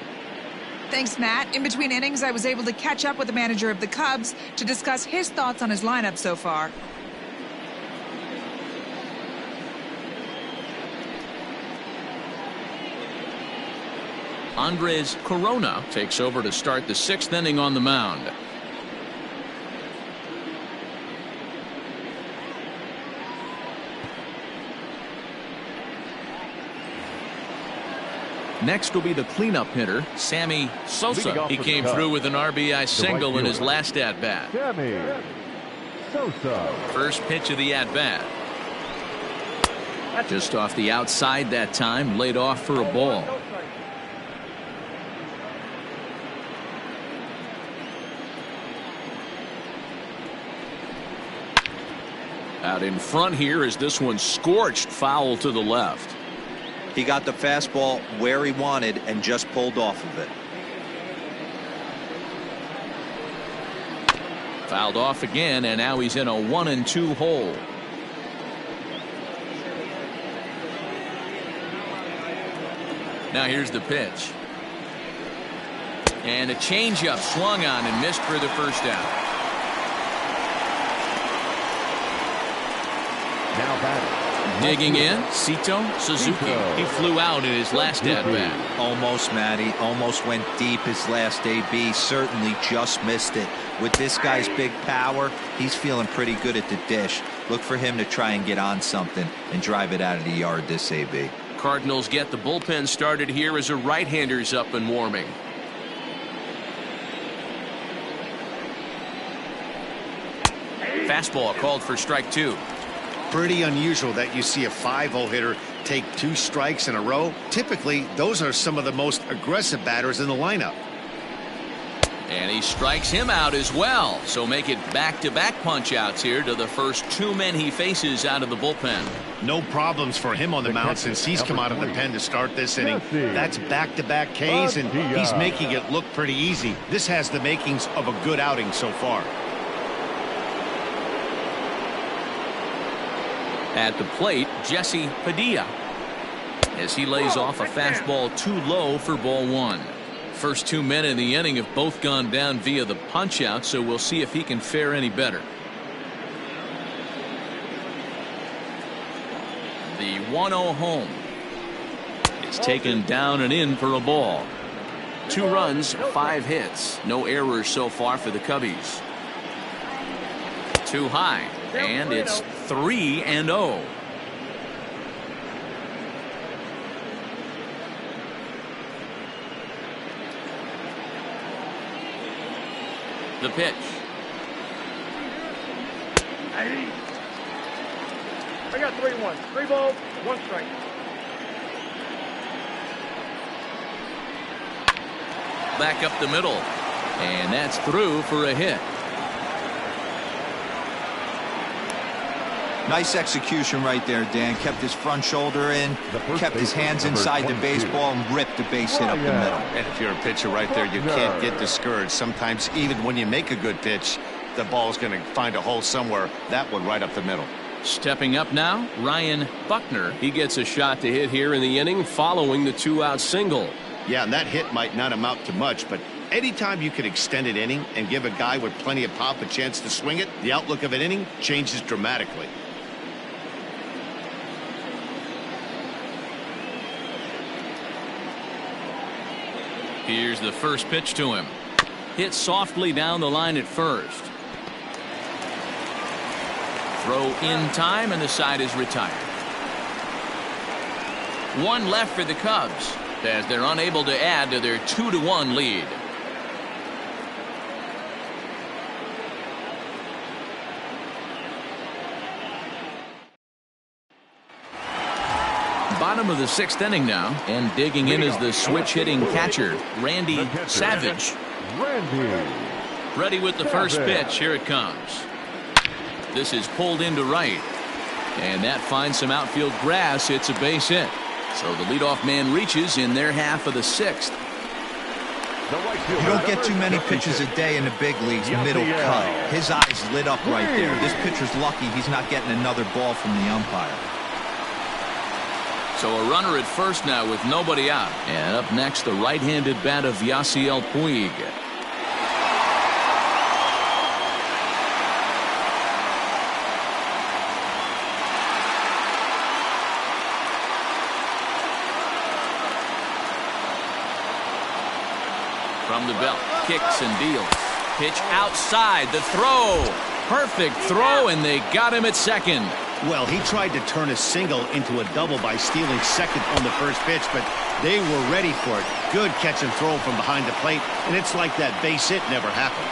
Thanks, Matt. In between innings, I was able to catch up with the manager of the Cubs to discuss his thoughts on his lineup so far. Andres Corona takes over to start the 6th inning on the mound. Next will be the cleanup hitter, Sammy Sosa. He came through with an RBI single in his last at-bat. Sammy Sosa. First pitch of the at-bat. Just off the outside that time, laid off for a ball. Out in front here is this one scorched foul to the left. He got the fastball where he wanted and just pulled off of it. Fouled off again, and now he's in a 1-2 hole. Now here's the pitch. And a changeup swung on and missed for the first out. Now batting. Digging in, Sito Suzuki. He flew out in his last at-bat. Almost, Matty. Almost went deep his last AB. Certainly just missed it. With this guy's big power, he's feeling pretty good at the dish. Look for him to try and get on something and drive it out of the yard this AB. Cardinals get the bullpen started here as a right-hander's up and warming. Fastball called for strike 2. Pretty unusual that you see a 5-0 hitter take 2 strikes in a row. Typically, those are some of the most aggressive batters in the lineup. And he strikes him out as well. So make it back-to-back punch-outs here to the first two men he faces out of the bullpen. No problems for him on the mound since he's come out of the pen to start this inning. That's back-to-back Ks, and he's making it look pretty easy. This has the makings of a good outing so far. At the plate, Jesse Padilla, as he lays off a fastball too low for ball one. First two men in the inning have both gone down via the punch-out, so we'll see if he can fare any better. The 1-0 home is taken down and in for a ball. 2 runs, 5 hits. No errors so far for the Cubbies. Too high, and it's 3-0. The pitch. I got 3-1. 3 balls, 1 strike. Back up the middle. And that's through for a hit. Nice execution right there, Dan. Kept his front shoulder in, kept his hands inside the baseball, and ripped the base hit up the middle. And if you're a pitcher right there, you can't get discouraged. Sometimes even when you make a good pitch, the ball's going to find a hole somewhere. That one right up the middle. Stepping up now, Ryan Buckner. He gets a shot to hit here in the inning following the 2-out single. Yeah, and that hit might not amount to much, but anytime you can extend an inning and give a guy with plenty of pop a chance to swing it, the outlook of an inning changes dramatically. Here's the first pitch to him. Hit softly down the line at first. Throw in time, and the side is retired. 1 left for the Cubs as they're unable to add to their 2-1 lead. Bottom of the 6th inning now, and digging in is the switch-hitting catcher, Randy Savage. Ready with the first pitch. Here it comes. This is pulled into right, and that finds some outfield grass. It's a base hit. So the leadoff man reaches in their half of the 6th. You don't get too many pitches a day in the big leagues, middle cut. His eyes lit up right there. This pitcher's lucky he's not getting another ball from the umpire. So a runner at first now with nobody out. And up next, the right-handed bat of Yasiel Puig. From the belt, kicks and deals. Pitch outside, the throw. Perfect throw, and they got him at second. Well, he tried to turn a single into a double by stealing second on the first pitch, but they were ready for it. Good catch and throw from behind the plate, and it's like that base hit never happened.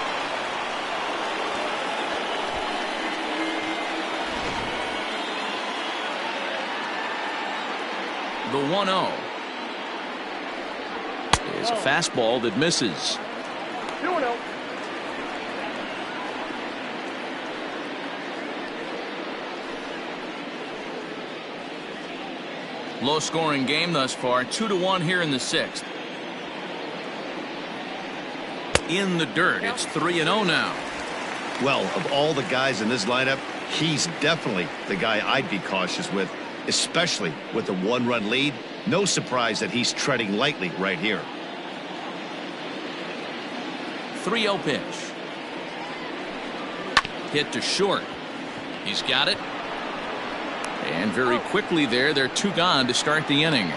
The 1-0 is a fastball that misses. 2-0. Low-scoring game thus far, 2-1 here in the 6th. In the dirt, it's 3-0 now. Well, of all the guys in this lineup, he's definitely the guy I'd be cautious with, especially with a 1-run lead. No surprise that he's treading lightly right here. 3-0 pitch. Hit to short. He's got it. And very quickly there, they're 2 gone to start the inning.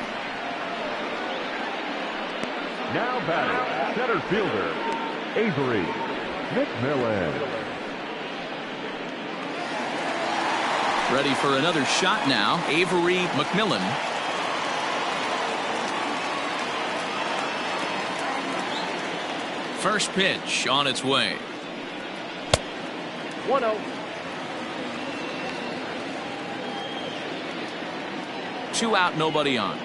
Now batting, center fielder, Avery McMillan. Ready for another shot now, Avery McMillan. First pitch on its way. 1-0. 2 out, nobody on.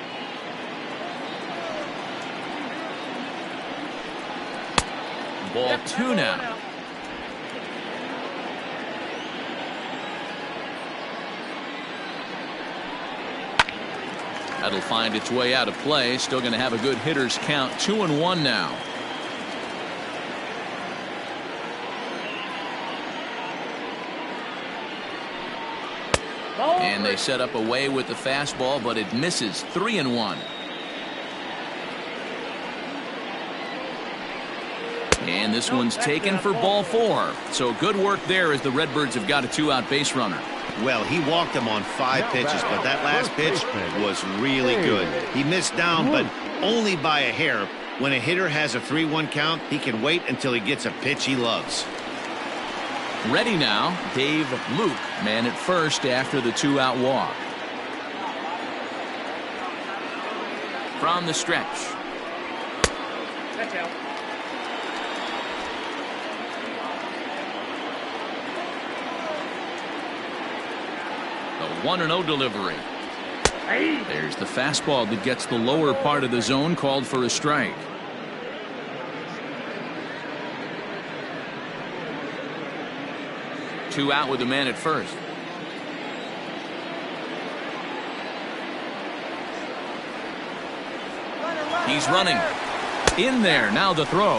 Ball 2 now. That'll find its way out of play. Still going to have a good hitter's count. 2-1 now. And they set up away with the fastball, but it misses. 3-1. And this one's taken for ball 4. So good work there as the Redbirds have got a 2-out base runner. Well, he walked him on 5 pitches, but that last pitch was really good. He missed down, but only by a hair. When a hitter has a 3-1 count, he can wait until he gets a pitch he loves. Ready now, Dave Luke, man at first after the 2-out walk. From the stretch. That's out. The 1-0 delivery. There's the fastball that gets the lower part of the zone, called for a strike. Two out with the man at first. He's running. In there. Now the throw.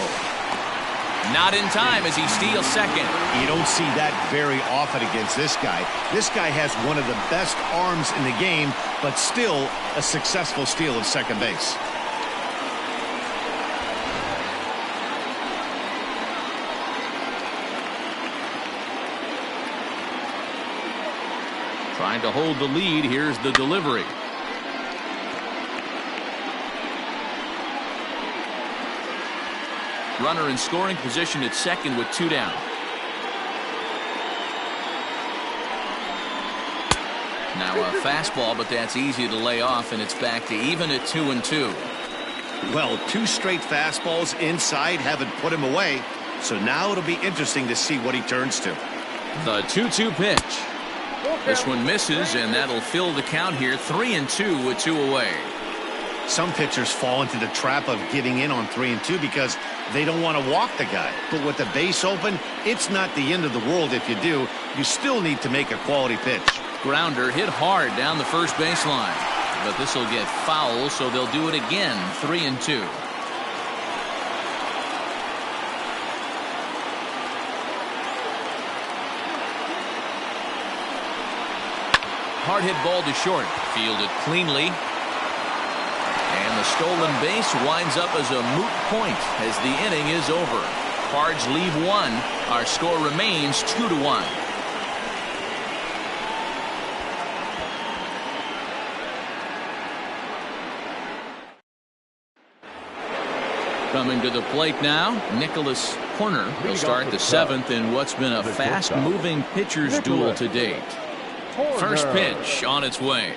Not in time as he steals second. You don't see that very often against this guy. This guy has one of the best arms in the game, but still a successful steal of second base. Trying to hold the lead. Here's the delivery. Runner in scoring position at second with 2 down. Now a fastball, but that's easy to lay off, and it's back to even at 2-2. Well, 2 straight fastballs inside haven't put him away, so now it'll be interesting to see what he turns to. The 2-2 pitch. This one misses, and that'll fill the count here. 3-2 with 2 away. Some pitchers fall into the trap of giving in on 3-2 because they don't want to walk the guy. But with the base open, it's not the end of the world if you do. You still need to make a quality pitch. Grounder hit hard down the first baseline. But this will get foul, so they'll do it again. 3-2. Hard hit ball to short. Fielded cleanly. And the stolen base winds up as a moot point as the inning is over. Cards leave 1. Our score remains 2-1. Coming to the plate now, Nicholas Horner will start the 7th in what's been a fast-moving pitcher's duel to date. First pitch on its way.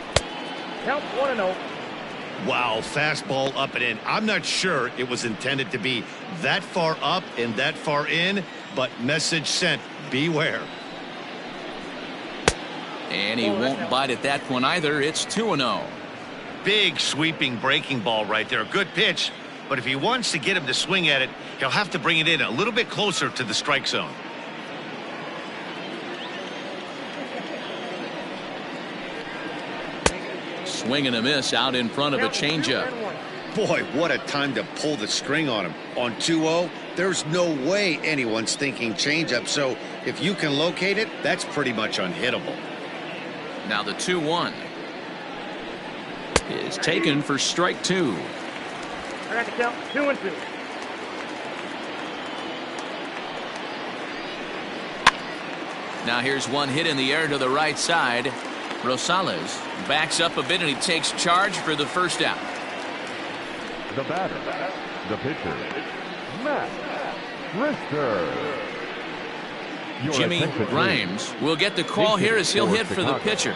Count 1-0. Wow, fastball up and in. I'm not sure it was intended to be that far up and that far in, but message sent, beware. And he won't bite at that one either. It's 2-0. Big sweeping breaking ball right there. Good pitch, but if he wants to get him to swing at it, he'll have to bring it in a little bit closer to the strike zone. Swing and a miss out in front of a changeup. Boy, what a time to pull the string on him. On 2-0, there's no way anyone's thinking changeup, so if you can locate it, that's pretty much unhittable. Now the 2-1 is taken for strike 2. I got the count 2-2. Now here's one hit in the air to the right side. Rosales backs up a bit and he takes charge for the first out. The batter, the pitcher, Matt Richter. Jimmy Grimes will get the call here as he'll hit for the pitcher.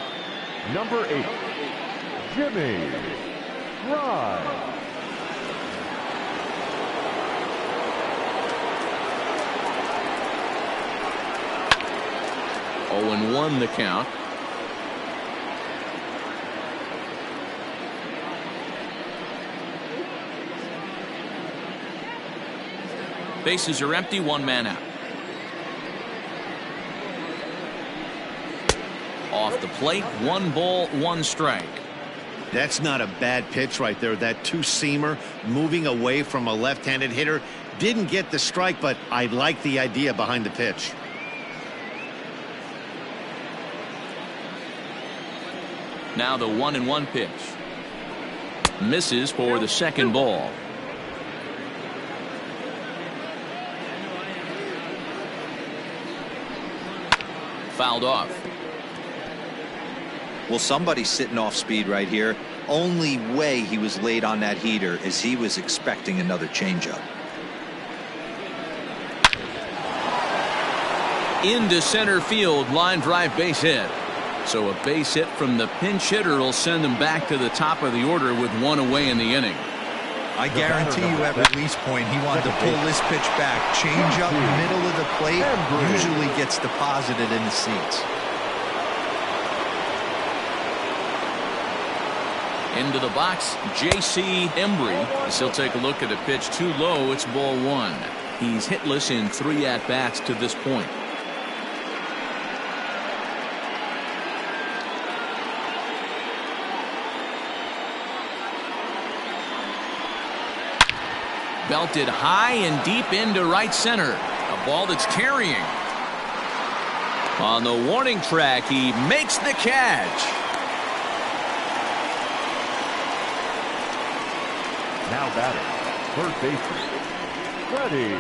Number 8, Jimmy Grimes. 0-1 the count. Bases are empty, one man out. Off the plate, 1 ball, 1 strike. That's not a bad pitch right there. That two-seamer moving away from a left-handed hitter. Didn't get the strike, but I like the idea behind the pitch. Now the 1-1 pitch. Misses for the second ball. Fouled off. Well, somebody's sitting off speed right here. Only way he was late on that heater is he was expecting another changeup. Into center field, line drive, base hit. So a base hit from the pinch hitter will send him back to the top of the order with 1 away in the inning. I guarantee you at release point he wanted to pull this pitch back. Change up middle of the plate usually gets deposited in the seats. Into the box, J.C. Embry. As he'll take a look at a pitch too low. It's ball 1. He's hitless in 3 at-bats to this point. Belted high and deep into right center. A ball that's carrying. On the warning track, he makes the catch. Now batting, third baseman, Freddie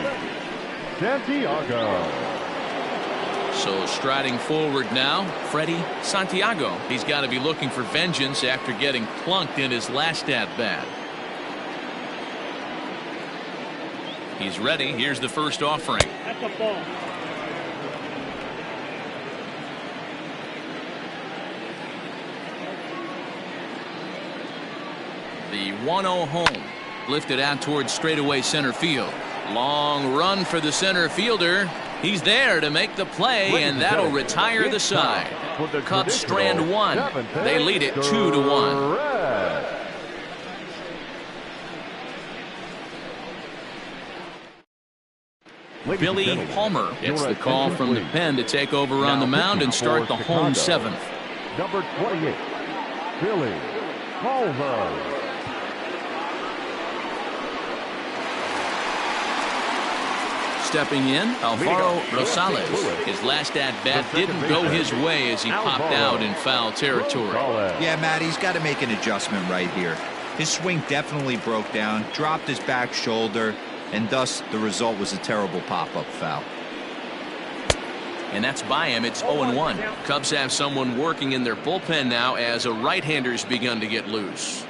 Santiago. So striding forward now, Freddie Santiago. He's got to be looking for vengeance after getting plunked in his last at-bat. He's ready. Here's the first offering. That's a ball. The 1-0 home. Lifted out towards straightaway center field. Long run for the center fielder. He's there to make the play, and that'll retire the side. Cubs strand 1. They lead it 2-1. Billy Palmer gets the call from the pen to take over on the mound and start the home 7th. Number 28, Billy Palmer. Stepping in, Alvaro Rosales. His last at-bat didn't go his way as he popped out in foul territory. Yeah, Matt, he's got to make an adjustment right here. His swing definitely broke down, dropped his back shoulder, and thus the result was a terrible pop-up foul. And that's by him. It's 0-1. Cubs have someone working in their bullpen now as a right-hander's begun to get loose.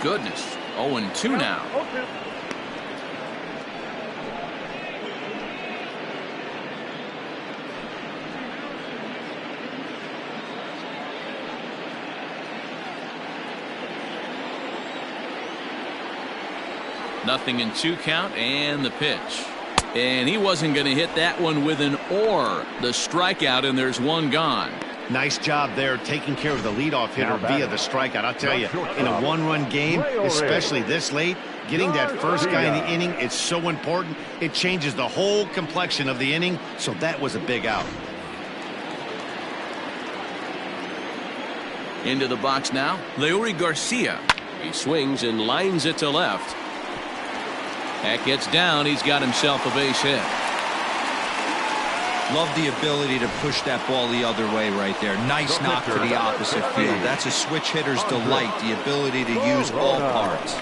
Goodness, 0-2 now. Nothing in 2 count, and the pitch. And he wasn't going to hit that one with an or. The strikeout, and there's 1 gone. Nice job there taking care of the leadoff hitter via the strikeout. I'll tell you, in a 1-run game, especially this late, getting that first guy in the inning, it's so important. It changes the whole complexion of the inning, so that was a big out. Into the box now, Leury Garcia. He swings and lines it to left. That gets down. He's got himself a base hit. Love the ability to push that ball the other way right there. Nice knock to the opposite field. That's a switch hitter's delight, the ability to use all parts.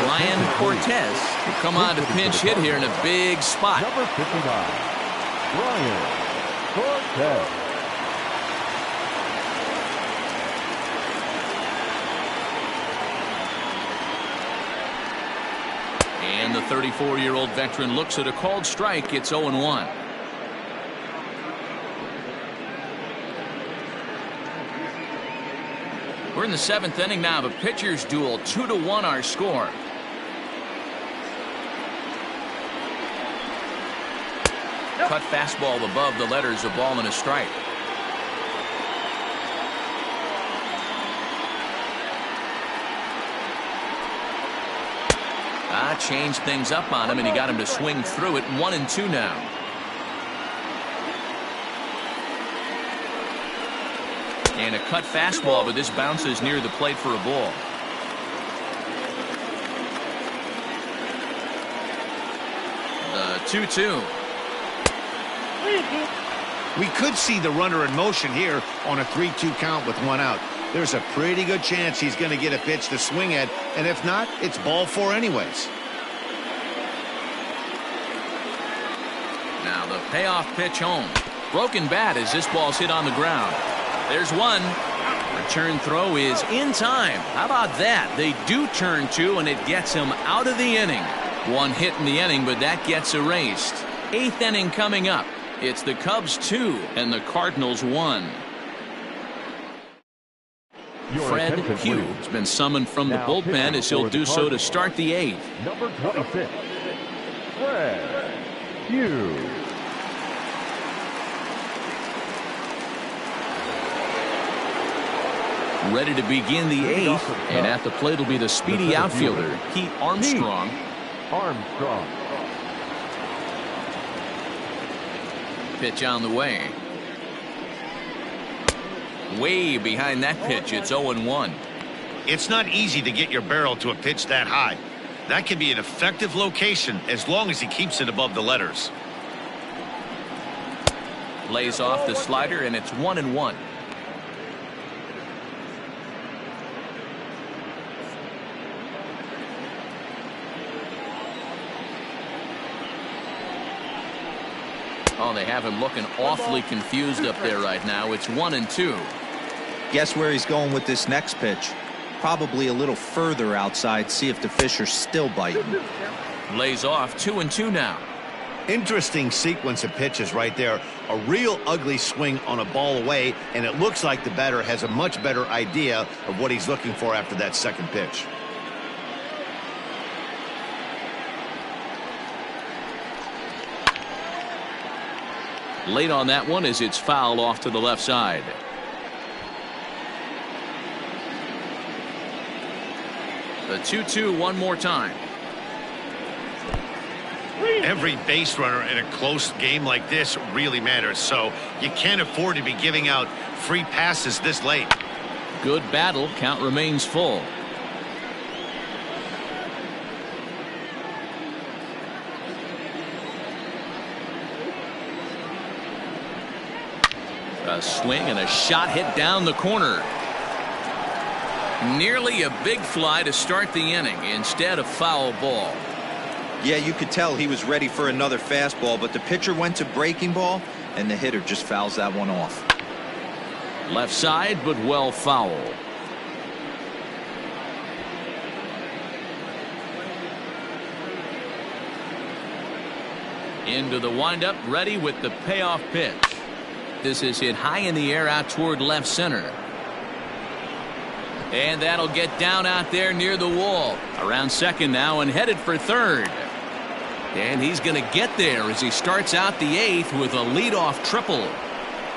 Ryan Cortez will come on to pinch hit here in a big spot. Number 59, Ryan Cortez. And the 34-year-old veteran looks at a called strike. It's 0-1. We're in the 7th inning now of a pitcher's duel. 2-1 our score. Cut fastball above the letters, a ball and a strike. Changed things up on him, and he got him to swing through it. 1-2 now. And a cut fastball, but this bounces near the plate for a ball. The 2-2. We could see the runner in motion here on a 3-2 count with one out. There's a pretty good chance he's going to get a pitch to swing at, and if not, it's ball 4 anyways. Now the payoff pitch home. Broken bat as this ball's hit on the ground. There's one. Return throw is in time. How about that? They do turn 2, and it gets him out of the inning. One hit in the inning, but that gets erased. 8th inning coming up. It's the Cubs 2 and the Cardinals 1. Fred Pugh has been summoned from the bullpen as he'll do so to start the 8th. Number 26, Fred Pugh. Ready to begin the 8th, and at the plate will be the speedy outfielder, Pete Armstrong. Pitch on the way. Way behind that pitch, it's 0-1. It's not easy to get your barrel to a pitch that high. That can be an effective location as long as he keeps it above the letters. Lays off the slider, and it's 1-1. Oh, they have him looking awfully confused up there right now. It's 1-2. Guess where he's going with this next pitch? Probably a little further outside. See if the fish are still biting. Lays off. 2-2 now. Interesting sequence of pitches right there. A real ugly swing on a ball away, and it looks like the batter has a much better idea of what he's looking for after that second pitch. Late on that one as it's fouled off to the left side. The 2-2 one more time. Every base runner in a close game like this really matters, so you can't afford to be giving out free passes this late. Good battle. Count remains full. A swing and a shot hit down the corner. Nearly a big fly to start the inning instead of foul ball. Yeah, you could tell he was ready for another fastball, but the pitcher went to breaking ball, and the hitter just fouls that one off. Left side, but well foul. Into the windup, ready with the payoff pitch. This is hit high in the air out toward left center. And that'll get down out there near the wall. Around second now and headed for third. And he's going to get there as he starts out the 8th with a leadoff triple.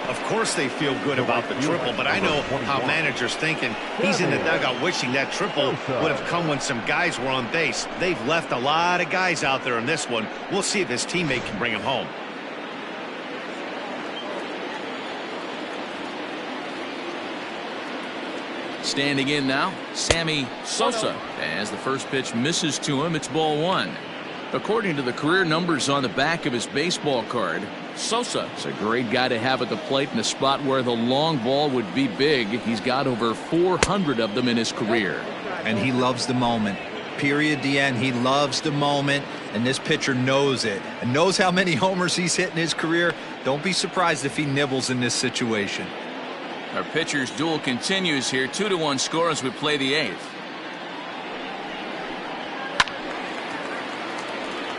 Of course they feel good about the triple, but I know how managers thinking. He's in the dugout wishing that triple would have come when some guys were on base. They've left a lot of guys out there in this one. We'll see if his teammate can bring him home. Standing in now, Sammy Sosa. As the first pitch misses to him, it's ball 1. According to the career numbers on the back of his baseball card, Sosa is a great guy to have at the plate in a spot where the long ball would be big. He's got over 400 of them in his career. And he loves the moment. Period. The end. He loves the moment, and this pitcher knows it and knows how many homers he's hit in his career. Don't be surprised if he nibbles in this situation. Our pitcher's duel continues here. 2-1 score as we play the 8th.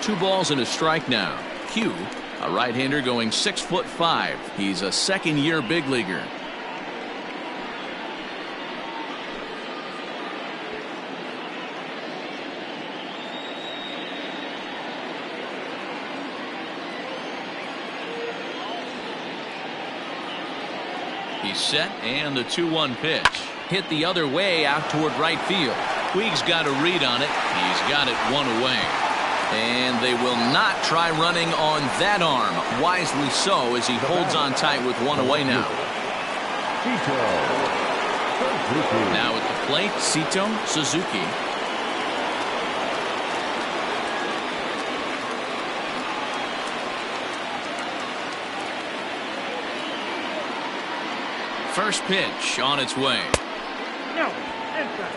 2 balls and a strike now. Q, a right-hander going 6'5". He's a second-year big leaguer. He's set, and the 2-1 pitch. Hit the other way out toward right field. Puig's got a read on it. He's got it one away. And they will not try running on that arm. Wisely so, as he holds on tight with one away now. Now at the plate, Sito Suzuki. First pitch on its way. No, inside.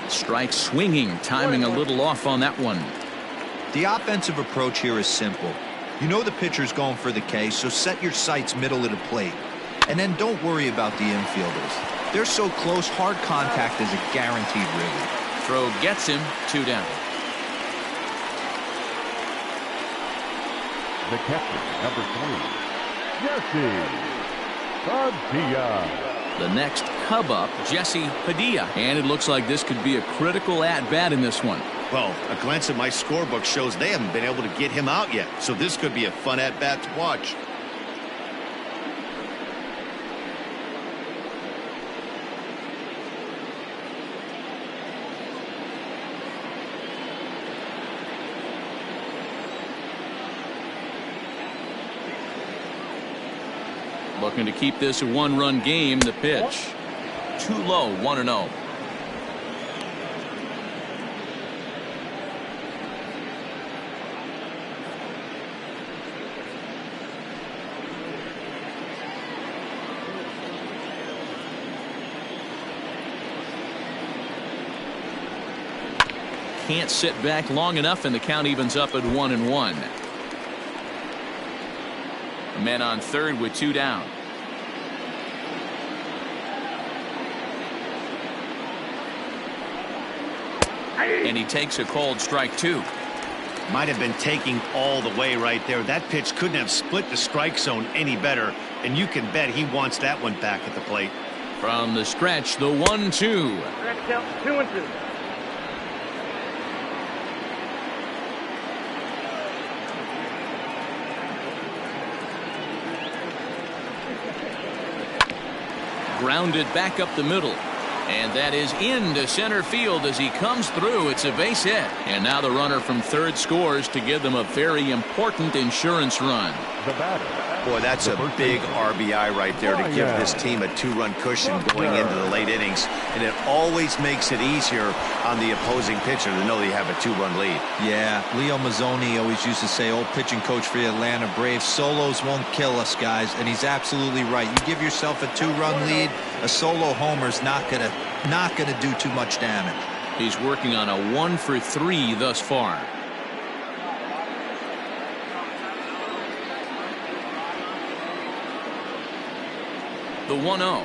Strike swinging, timing a little off on that one. The offensive approach here is simple. You know the pitcher's going for the K, so set your sights middle of the plate. And then don't worry about the infielders. They're so close, hard contact is a guaranteed ribby. Throw gets him, 2 down. The catcher, number 3, Jesse Padilla. The next Cub up, Jesse Padilla. And it looks like this could be a critical at-bat in this one. Well, a glance at my scorebook shows they haven't been able to get him out yet, so this could be a fun at-bat to watch. Looking to keep this a 1-run game. The pitch. Too low, 1-0. Can't sit back long enough, and the count evens up at 1-1. Men on third with 2 down. And he takes a called strike 2. Might have been taking all the way right there. That pitch couldn't have split the strike zone any better, and you can bet he wants that one back at the plate. From the stretch, the 1-2. That's count 2-2. Grounded back up the middle. And that is into center field as he comes through. It's a base hit. And now the runner from third scores to give them a very important insurance run. The batter. Boy, that's a big RBI right there to give this team a 2-run cushion going into the late innings. And it always makes it easier on the opposing pitcher to know they have a 2-run lead. Yeah, Leo Mazzoni always used to say, old pitching coach for the Atlanta Braves, solos won't kill us, guys. And he's absolutely right. You give yourself a 2-run lead, a solo homer's not gonna do too much damage. He's working on a 1 for 3 thus far. The 1-0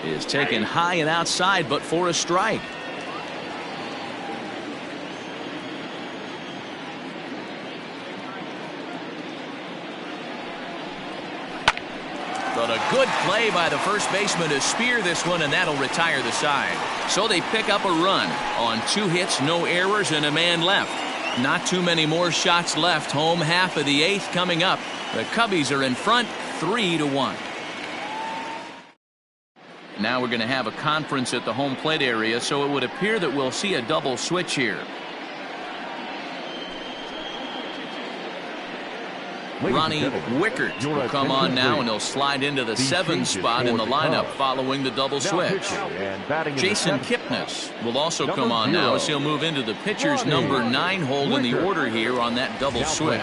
is taken high and outside, but for a strike. But a good play by the first baseman to spear this one, and that'll retire the side. So they pick up a run on 2 hits, no errors, and a man left. Not too many more shots left. Home half of the 8th coming up. The Cubbies are in front 3-1. Now we're going to have a conference at the home plate area, so it would appear that we'll see a double switch here. Ronnie Wickert will come on now, and he'll slide into the 7 spot in the lineup following the double switch. Jason Kipnis will also come on now, as he'll move into the pitcher's number 9 hole in the order here on that double switch.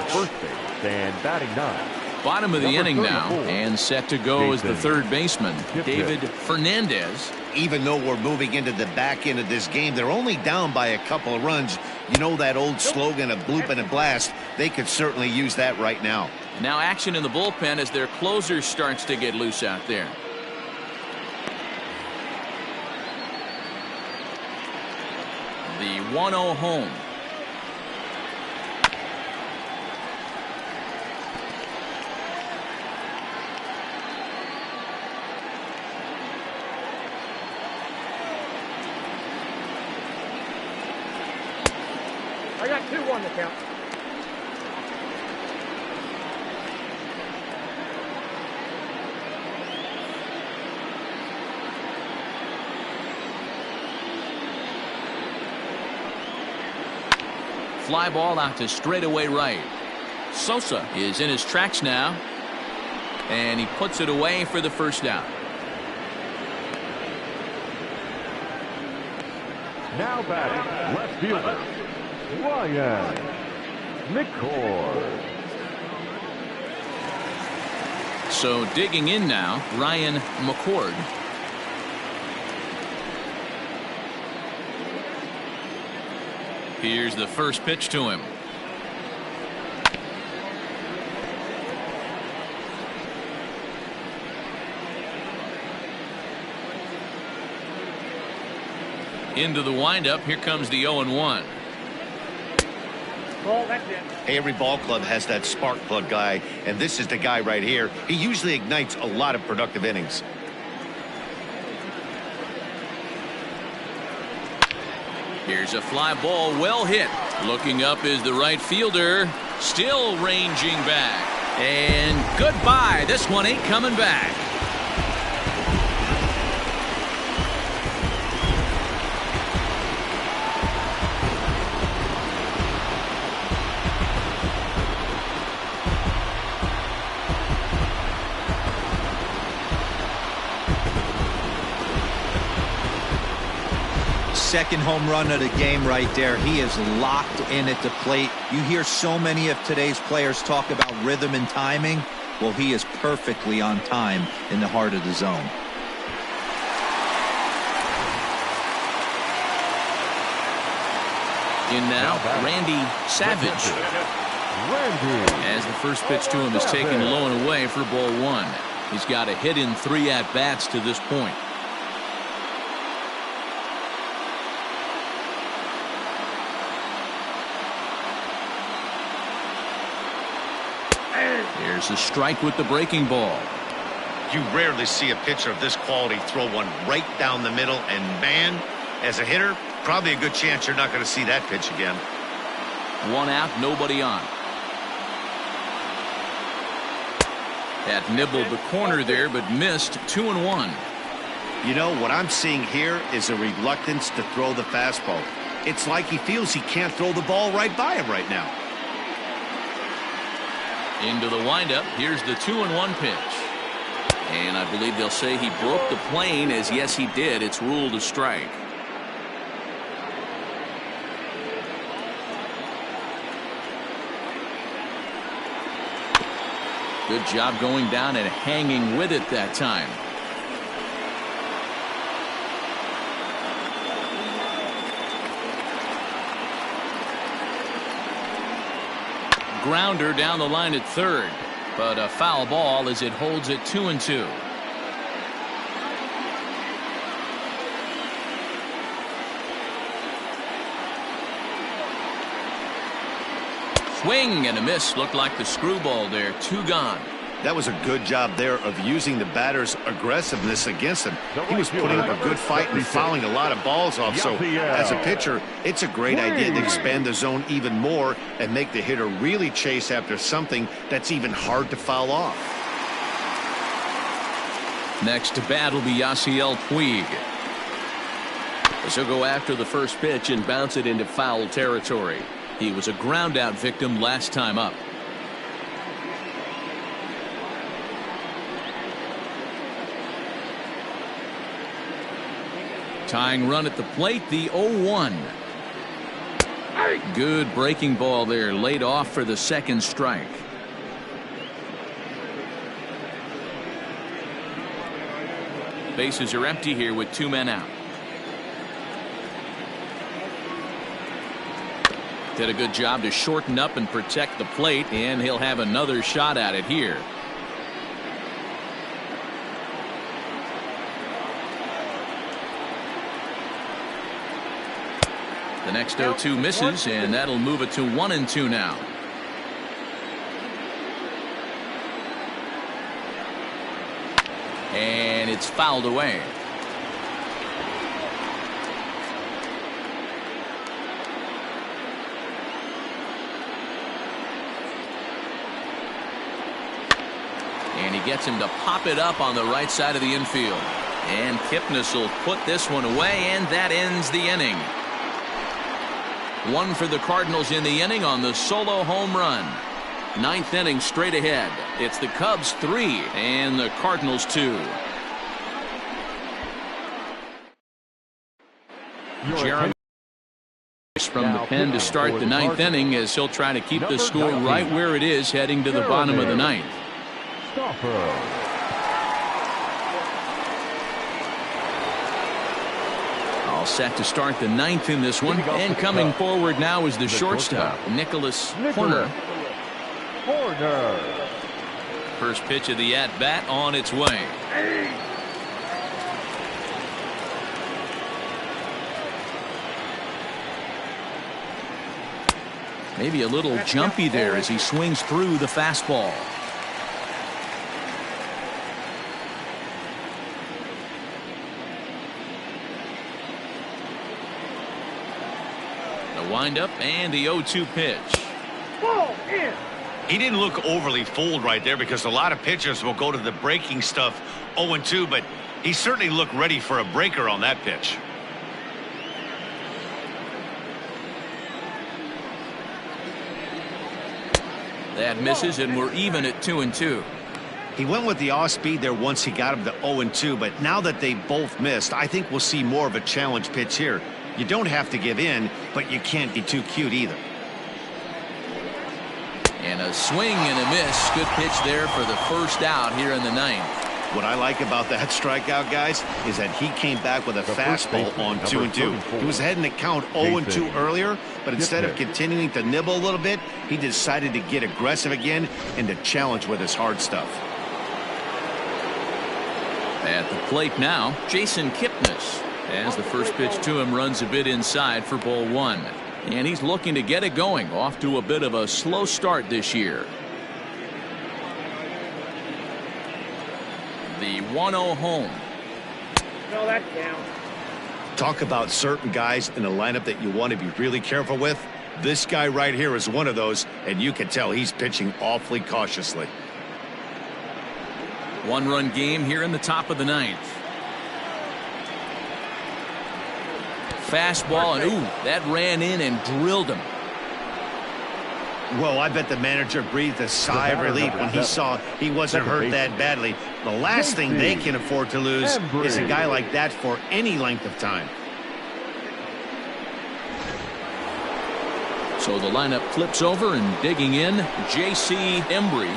Bottom of the inning now, and set to go as the third baseman, David Fernandez. Even though we're moving into the back end of this game, they're only down by a couple of runs. You know that old slogan of bloop and a blast. They could certainly use that right now. Now action in the bullpen as their closer starts to get loose out there. 1-0 home. I got 2-1 to count. Fly ball out to straightaway right. Sosa is in his tracks now, and he puts it away for the first down. Now batting, left fielder, Ryan McCord. So digging in now, Ryan McCord. Here's the first pitch to him. Into the windup. Here comes the 0-1. Ball, that's it. Hey, every ball club has that spark plug guy, and this is the guy right here. He usually ignites a lot of productive innings. Here's a fly ball, well hit. Looking up is the right fielder. Still ranging back. And goodbye. This one ain't coming back. Second home run of the game right there. He is locked in at the plate. You hear so many of today's players talk about rhythm and timing. Well, he is perfectly on time in the heart of the zone. In now, Randy Savage. As the first pitch to him is taken low and away for ball one. He's got a hit in 3 at-bats to this point. Here's a strike with the breaking ball. You rarely see a pitcher of this quality throw one right down the middle, and man, as a hitter, probably a good chance you're not going to see that pitch again. 1 out, nobody on. That nibbled the corner there, but missed. 2-1. You know, what I'm seeing here is a reluctance to throw the fastball. It's like he feels he can't throw the ball right by him right now. Into the windup. Here's the 2-1 pitch. And I believe they'll say he broke the plane, as yes, he did. It's ruled a strike. Good job going down and hanging with it that time. Grounder down the line at third, but a foul ball as it holds it 2-2. Swing and a miss. Looked like the screwball there. 2 gone. That was a good job there of using the batter's aggressiveness against him. He was putting up a good fight and fouling a lot of balls off. So as a pitcher, it's a great idea to expand the zone even more and make the hitter really chase after something that's even hard to foul off. Next to bat will be Yasiel Puig. As he'll go after the first pitch and bounce it into foul territory. He was a ground out victim last time up. Tying run at the plate, the 0-1. Good breaking ball there, laid off for the second strike. Bases are empty here with 2 men out. Did a good job to shorten up and protect the plate, and he'll have another shot at it here. The next 0-2 misses, and that'll move it to 1-2 now. And it's fouled away. And he gets him to pop it up on the right side of the infield. And Kipnis will put this one away, and that ends the inning. One for the Cardinals in the inning on the solo home run. Ninth inning straight ahead. It's the Cubs 3 and the Cardinals 2. Jeremy from the pen to start the ninth inning as he'll try to keep the score right where it is heading to the bottom of the ninth. All set to start the ninth in this one, and coming forward now is the shortstop, Nicholas Horner. First pitch of the at-bat on its way. Maybe a little jumpy there as he swings through the fastball. The windup and the 0-2 pitch. Ball in. He didn't look overly fooled right there because a lot of pitchers will go to the breaking stuff 0-2, but he certainly looked ready for a breaker on that pitch. That misses, and we're even at 2-2. He went with the off speed there once he got him to 0-2, but now that they both missed, I think we'll see more of a challenge pitch here. You don't have to give in, but you can't be too cute either. And a swing and a miss. Good pitch there for the first out here in the ninth. What I like about that strikeout, guys, is that he came back with a fastball on 2-2. He was ahead in the count 0-2 earlier, but instead of continuing to nibble a little bit, he decided to get aggressive again and to challenge with his hard stuff. At the plate now, Jason Kipnis, as the first pitch to him runs a bit inside for ball one. And he's looking to get it going, off to a bit of a slow start this year. The 1-0 home. No, that's down. Talk about certain guys in the lineup that you want to be really careful with. This guy right here is one of those, and you can tell he's pitching awfully cautiously. One-run game here in the top of the ninth. Fastball, and ooh, that ran in and drilled him. Well, I bet the manager breathed a sigh of relief when he saw he wasn't hurt that badly. The last thing they can afford to lose is a guy like that for any length of time. So the lineup flips over, and digging in, J.C. Embry.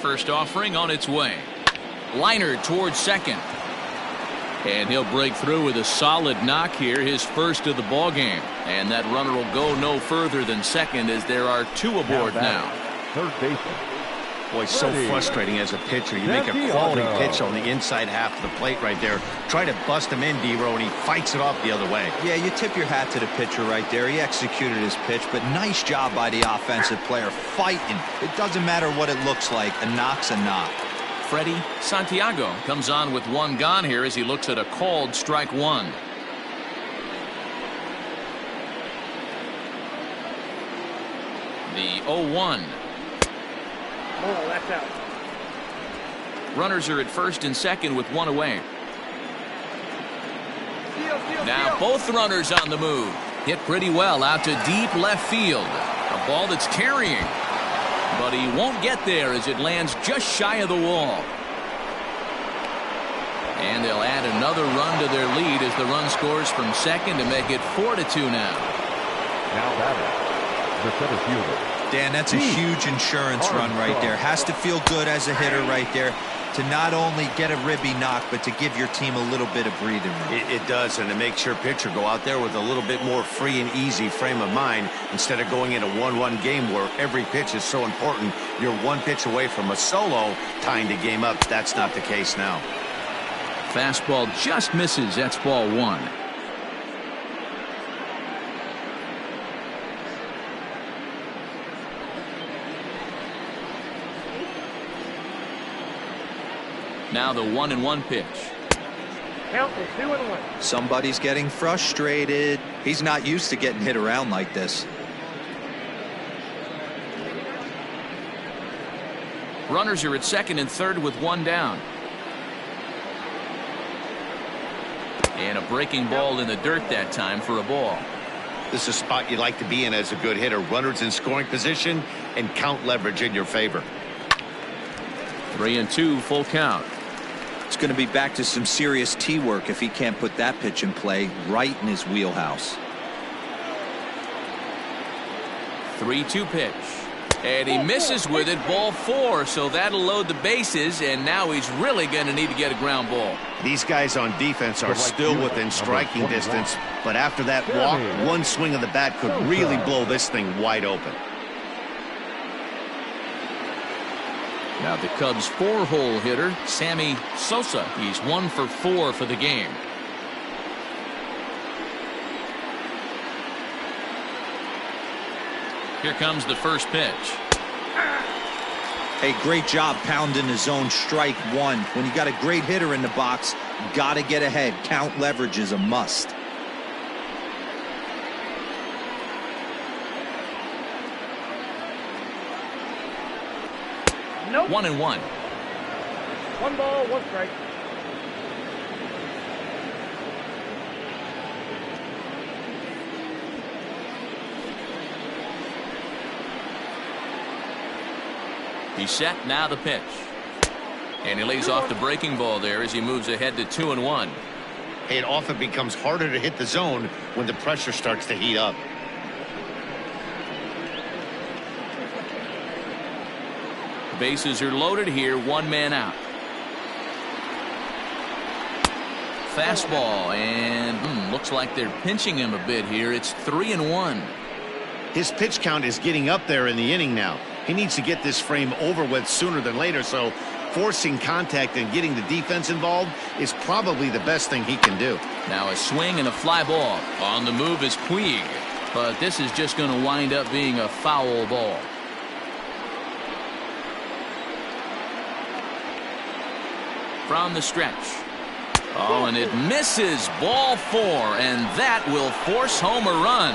First offering on its way. Liner towards second. And he'll break through with a solid knock here, his first of the ball game. And that runner will go no further than second as there are two aboard now. Third baseman. Boy, so frustrating as a pitcher. You make a quality pitch on the inside half of the plate right there. Try to bust him in, D-Row, and he fights it off the other way. Yeah, you tip your hat to the pitcher right there. He executed his pitch, but nice job by the offensive player fighting. It doesn't matter what it looks like. A knock's a knock. Freddie Santiago comes on with one gone here as he looks at a called strike one. The 0-1. Oh, that's out. Runners are at first and second with one away. Steal, Now steal. both runners on the move. Hit pretty well out to deep left field. A ball that's carrying. But he won't get there as it lands just shy of the wall. And they'll add another run to their lead as the run scores from second to make it 4-2 now. Now batting, the center fielder, Dan, that's a huge insurance run right there. Has to feel good as a hitter right there to not only get a ribby knock, but to give your team a little bit of breathing room. It does, and it makes your pitcher go out there with a little bit more free and easy frame of mind instead of going in a 1-run game where every pitch is so important. You're one pitch away from a solo tying the game up. That's not the case now. Fastball just misses. That's ball one. Now the 1-1 pitch. Count is 2-1. Somebody's getting frustrated. He's not used to getting hit around like this. Runners are at second and third with one down. And a breaking ball in the dirt that time for a ball. This is a spot you like to be in as a good hitter. Runners in scoring position and count leverage in your favor. 3-2, full count. It's going to be back to some serious tee work if he can't put that pitch in play right in his wheelhouse. 3-2 pitch. And he misses with it, ball four, so that'll load the bases, and now he's really going to need to get a ground ball. These guys on defense are still within striking distance, but after that walk, one swing of the bat could really blow this thing wide open. Now the Cubs' four-hole hitter, Sammy Sosa. He's 1 for 4 for the game. Here comes the first pitch. Hey, great job pounding the zone strike one. When you got a great hitter in the box, got to get ahead. Count leverage is a must. Nope. 1-1. 1 ball, 1 strike. He's set, now the pitch. And he lays off the breaking ball there as he moves ahead to 2-1. It often becomes harder to hit the zone when the pressure starts to heat up. Bases are loaded here, one man out. Fastball, and looks like they're pinching him a bit here. It's 3-1. His pitch count is getting up there in the inning now. He needs to get this frame over with sooner than later, so forcing contact and getting the defense involved is probably the best thing he can do. Now a swing and a fly ball. On the move is Puig, but this is just going to wind up being a foul ball. From the stretch. Oh, and it misses. Ball 4, and that will force home a run.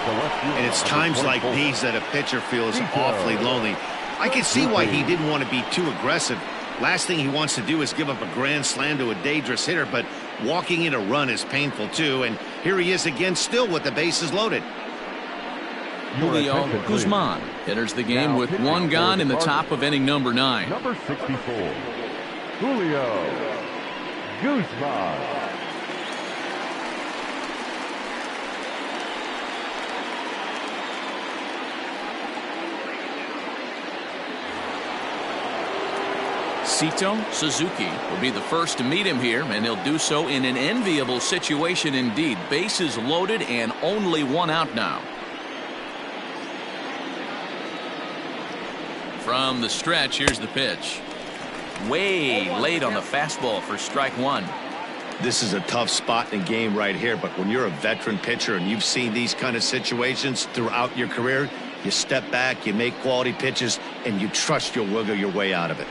And it's times like these that a pitcher feels awfully lonely. I can see why he didn't want to be too aggressive. Last thing he wants to do is give up a grand slam to a dangerous hitter, but walking in a run is painful too. And here he is again, still with the bases loaded. Julio Guzman enters the game with one gone in the top of inning number 9. Number 64, Julio Guzman. Sito Suzuki will be the first to meet him here, and he'll do so in an enviable situation indeed. Bases loaded and only one out now. From the stretch, here's the pitch. Way late on the fastball for strike one. This is a tough spot in the game right here, but when you're a veteran pitcher and you've seen these kind of situations throughout your career, you step back, you make quality pitches, and you trust you'll wiggle your way out of it.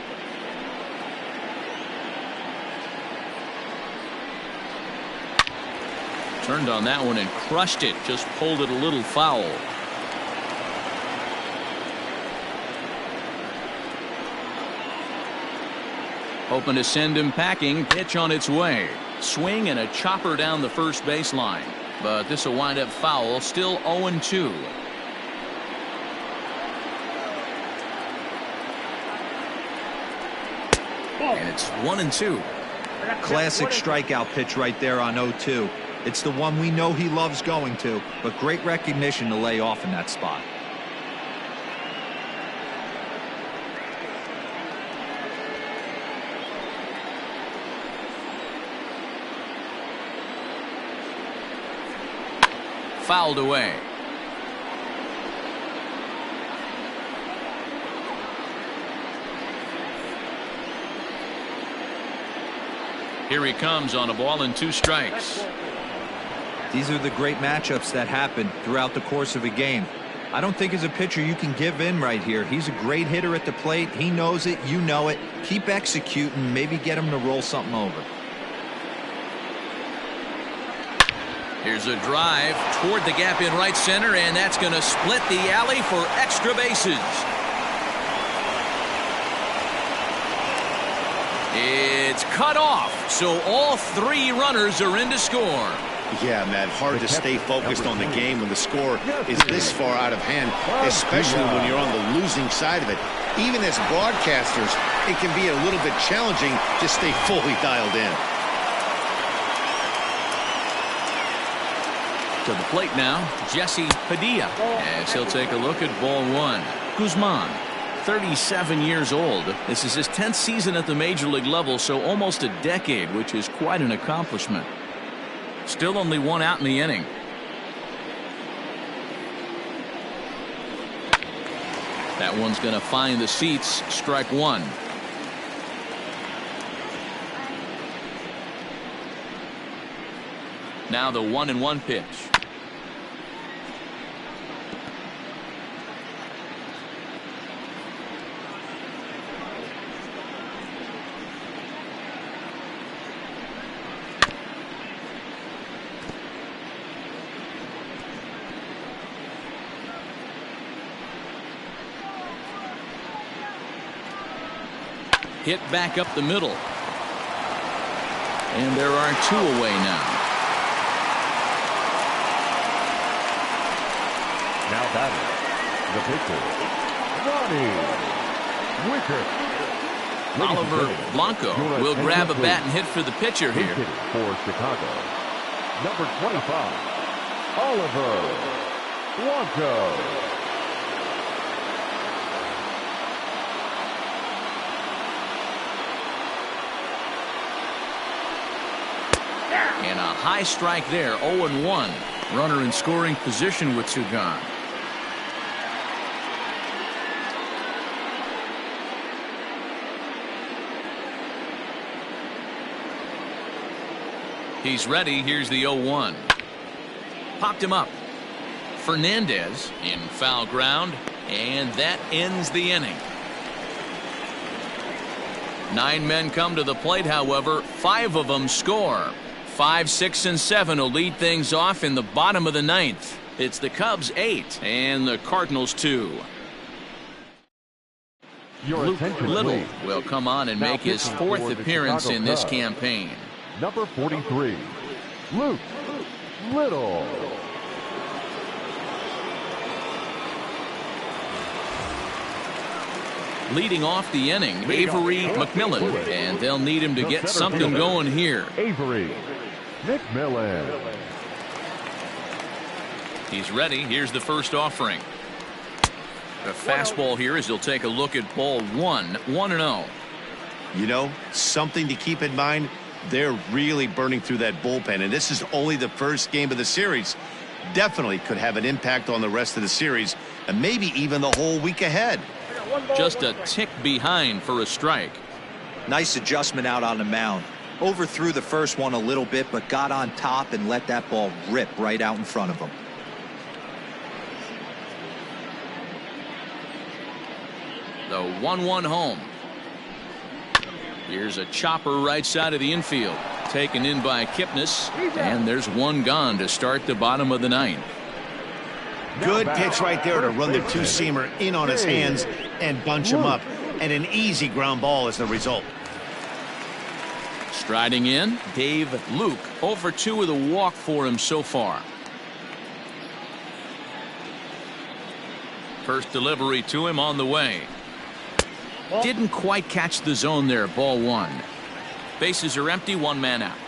Turned on that one and crushed it. Just pulled it a little foul. Hoping to send him packing. Pitch on its way. Swing and a chopper down the first baseline. But this will wind up foul. Still 0-2. And it's 1-2. Classic strikeout pitch right there on 0-2. It's the one we know he loves going to, but great recognition to lay off in that spot. Fouled away. Here he comes on a ball and 2 strikes. These are the great matchups that happen throughout the course of a game. I don't think as a pitcher you can give in right here. He's a great hitter at the plate. He knows it. You know it. Keep executing. Maybe get him to roll something over. Here's a drive toward the gap in right center, and that's going to split the alley for extra bases. It's cut off, so all 3 runners are in to score. Yeah, Matt, hard to stay focused on the game when the score is this far out of hand, especially when you're on the losing side of it. Even as broadcasters, it can be a little bit challenging to stay fully dialed in. To the plate now, Jesse Padilla, as he'll take a look at ball 1. Guzman, 37 years old. This is his 10th season at the major league level, so almost a decade, which is quite an accomplishment. Still only 1 out in the inning. That one's going to find the seats. Strike 1. Now the 1-1 pitch. Hit back up the middle. And there are 2 away now. Now batting, the pitcher, Ronnie Wicker. Oliver Blanco will grab a bat and hit for the pitcher here. For Chicago, number 25, Oliver Blanco. And a high strike there, 0-1. Runner in scoring position with 2 gone. He's ready. Here's the 0-1. Popped him up. Fernandez in foul ground, and that ends the inning. 9 men come to the plate, however, 5 of them score. 5, 6, and 7 will lead things off in the bottom of the 9th. It's the Cubs 8 and the Cardinals 2. Luke Little will come on and make his 4th appearance in this campaign. Number 43, Luke Little. Leading off the inning, Avery McMillan, and they'll need him to get something going here. Avery McMillan. He's ready. Here's the first offering. The fastball here as he'll take a look at ball 1, 1-0. You know, something to keep in mind, they're really burning through that bullpen, and this is only the first game of the series. Definitely could have an impact on the rest of the series, and maybe even the whole week ahead. Just a tick behind for a strike. Nice adjustment out on the mound. Overthrew the first one a little bit, but got on top and let that ball rip right out in front of him. The 1-1 home. Here's a chopper right side of the infield. Taken in by Kipnis, and there's 1 gone to start the bottom of the 9th. Good pitch right there to run the 2-seamer in on his hands and bunch him up. And an easy ground ball as the result. Striding in, Dave Luke. 0 for 2 with a walk for him so far. First delivery to him on the way. Didn't quite catch the zone there. Ball 1. Bases are empty. 1 man out.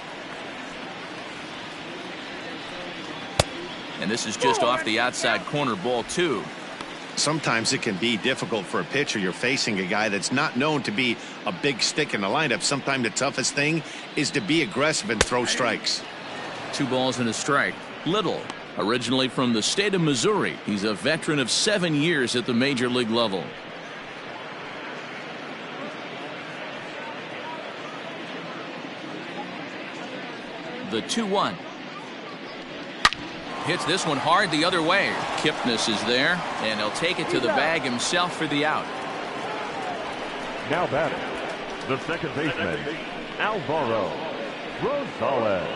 And this is just off the outside corner, ball 2. Sometimes it can be difficult for a pitcher. You're facing a guy that's not known to be a big stick in the lineup. Sometimes the toughest thing is to be aggressive and throw strikes. 2 balls and a strike. Little, originally from the state of Missouri. He's a veteran of 7 years at the major league level. The 2-1. Hits this one hard the other way. Kipnis is there, and he'll take it to the bag himself for the out. Now batting, the second baseman, Alvaro Rosales.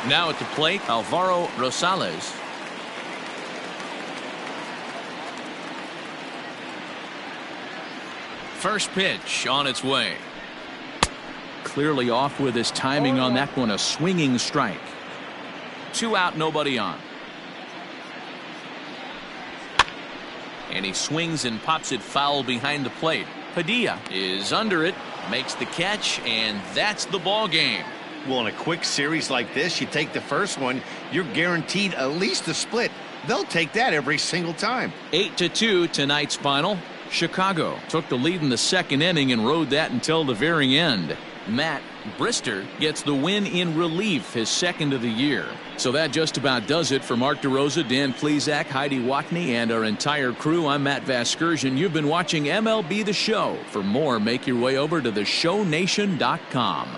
Now at the plate, Alvaro Rosales. First pitch on its way. Clearly off with his timing on that one. A swinging strike. 2 out, nobody on. And he swings and pops it foul behind the plate. Padilla is under it, makes the catch, and that's the ball game. Well, in a quick series like this, you take the first one, you're guaranteed at least a split. They'll take that every single time. 8-2 tonight's final. Chicago took the lead in the second inning and rode that until the very end. Matt Brister gets the win in relief, his second of the year. So that just about does it for Mark DeRosa, Dan Plesac, Heidi Watney, and our entire crew. I'm Matt Vasgersian. You've been watching MLB The Show. For more, make your way over to theshownation.com.